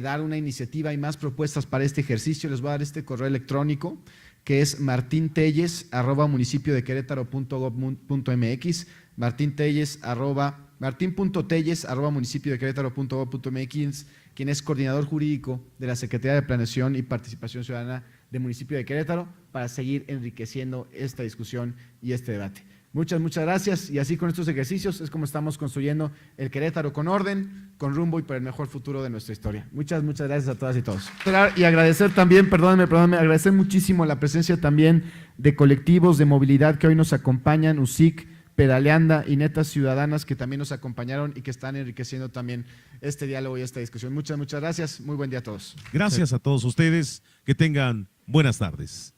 dar una iniciativa y más propuestas para este ejercicio, les voy a dar este correo electrónico que es martintelles@municipiodequerétaro.gov.mx, martin.telles@municipiodequerétaro.gov.mx, quien es coordinador jurídico de la Secretaría de Planeación y Participación Ciudadana del municipio de Querétaro, para seguir enriqueciendo esta discusión y este debate. Muchas gracias, y así con estos ejercicios es como estamos construyendo el Querétaro con orden, con rumbo y para el mejor futuro de nuestra historia. Muchas gracias a todas y todos. Y agradecer también, perdónenme, agradecer muchísimo la presencia también de colectivos de movilidad que hoy nos acompañan, USIC, Pedaleanda y Netas Ciudadanas, que también nos acompañaron y que están enriqueciendo también este diálogo y esta discusión. Muchas gracias, muy buen día a todos. Gracias a todos ustedes, que tengan buenas tardes.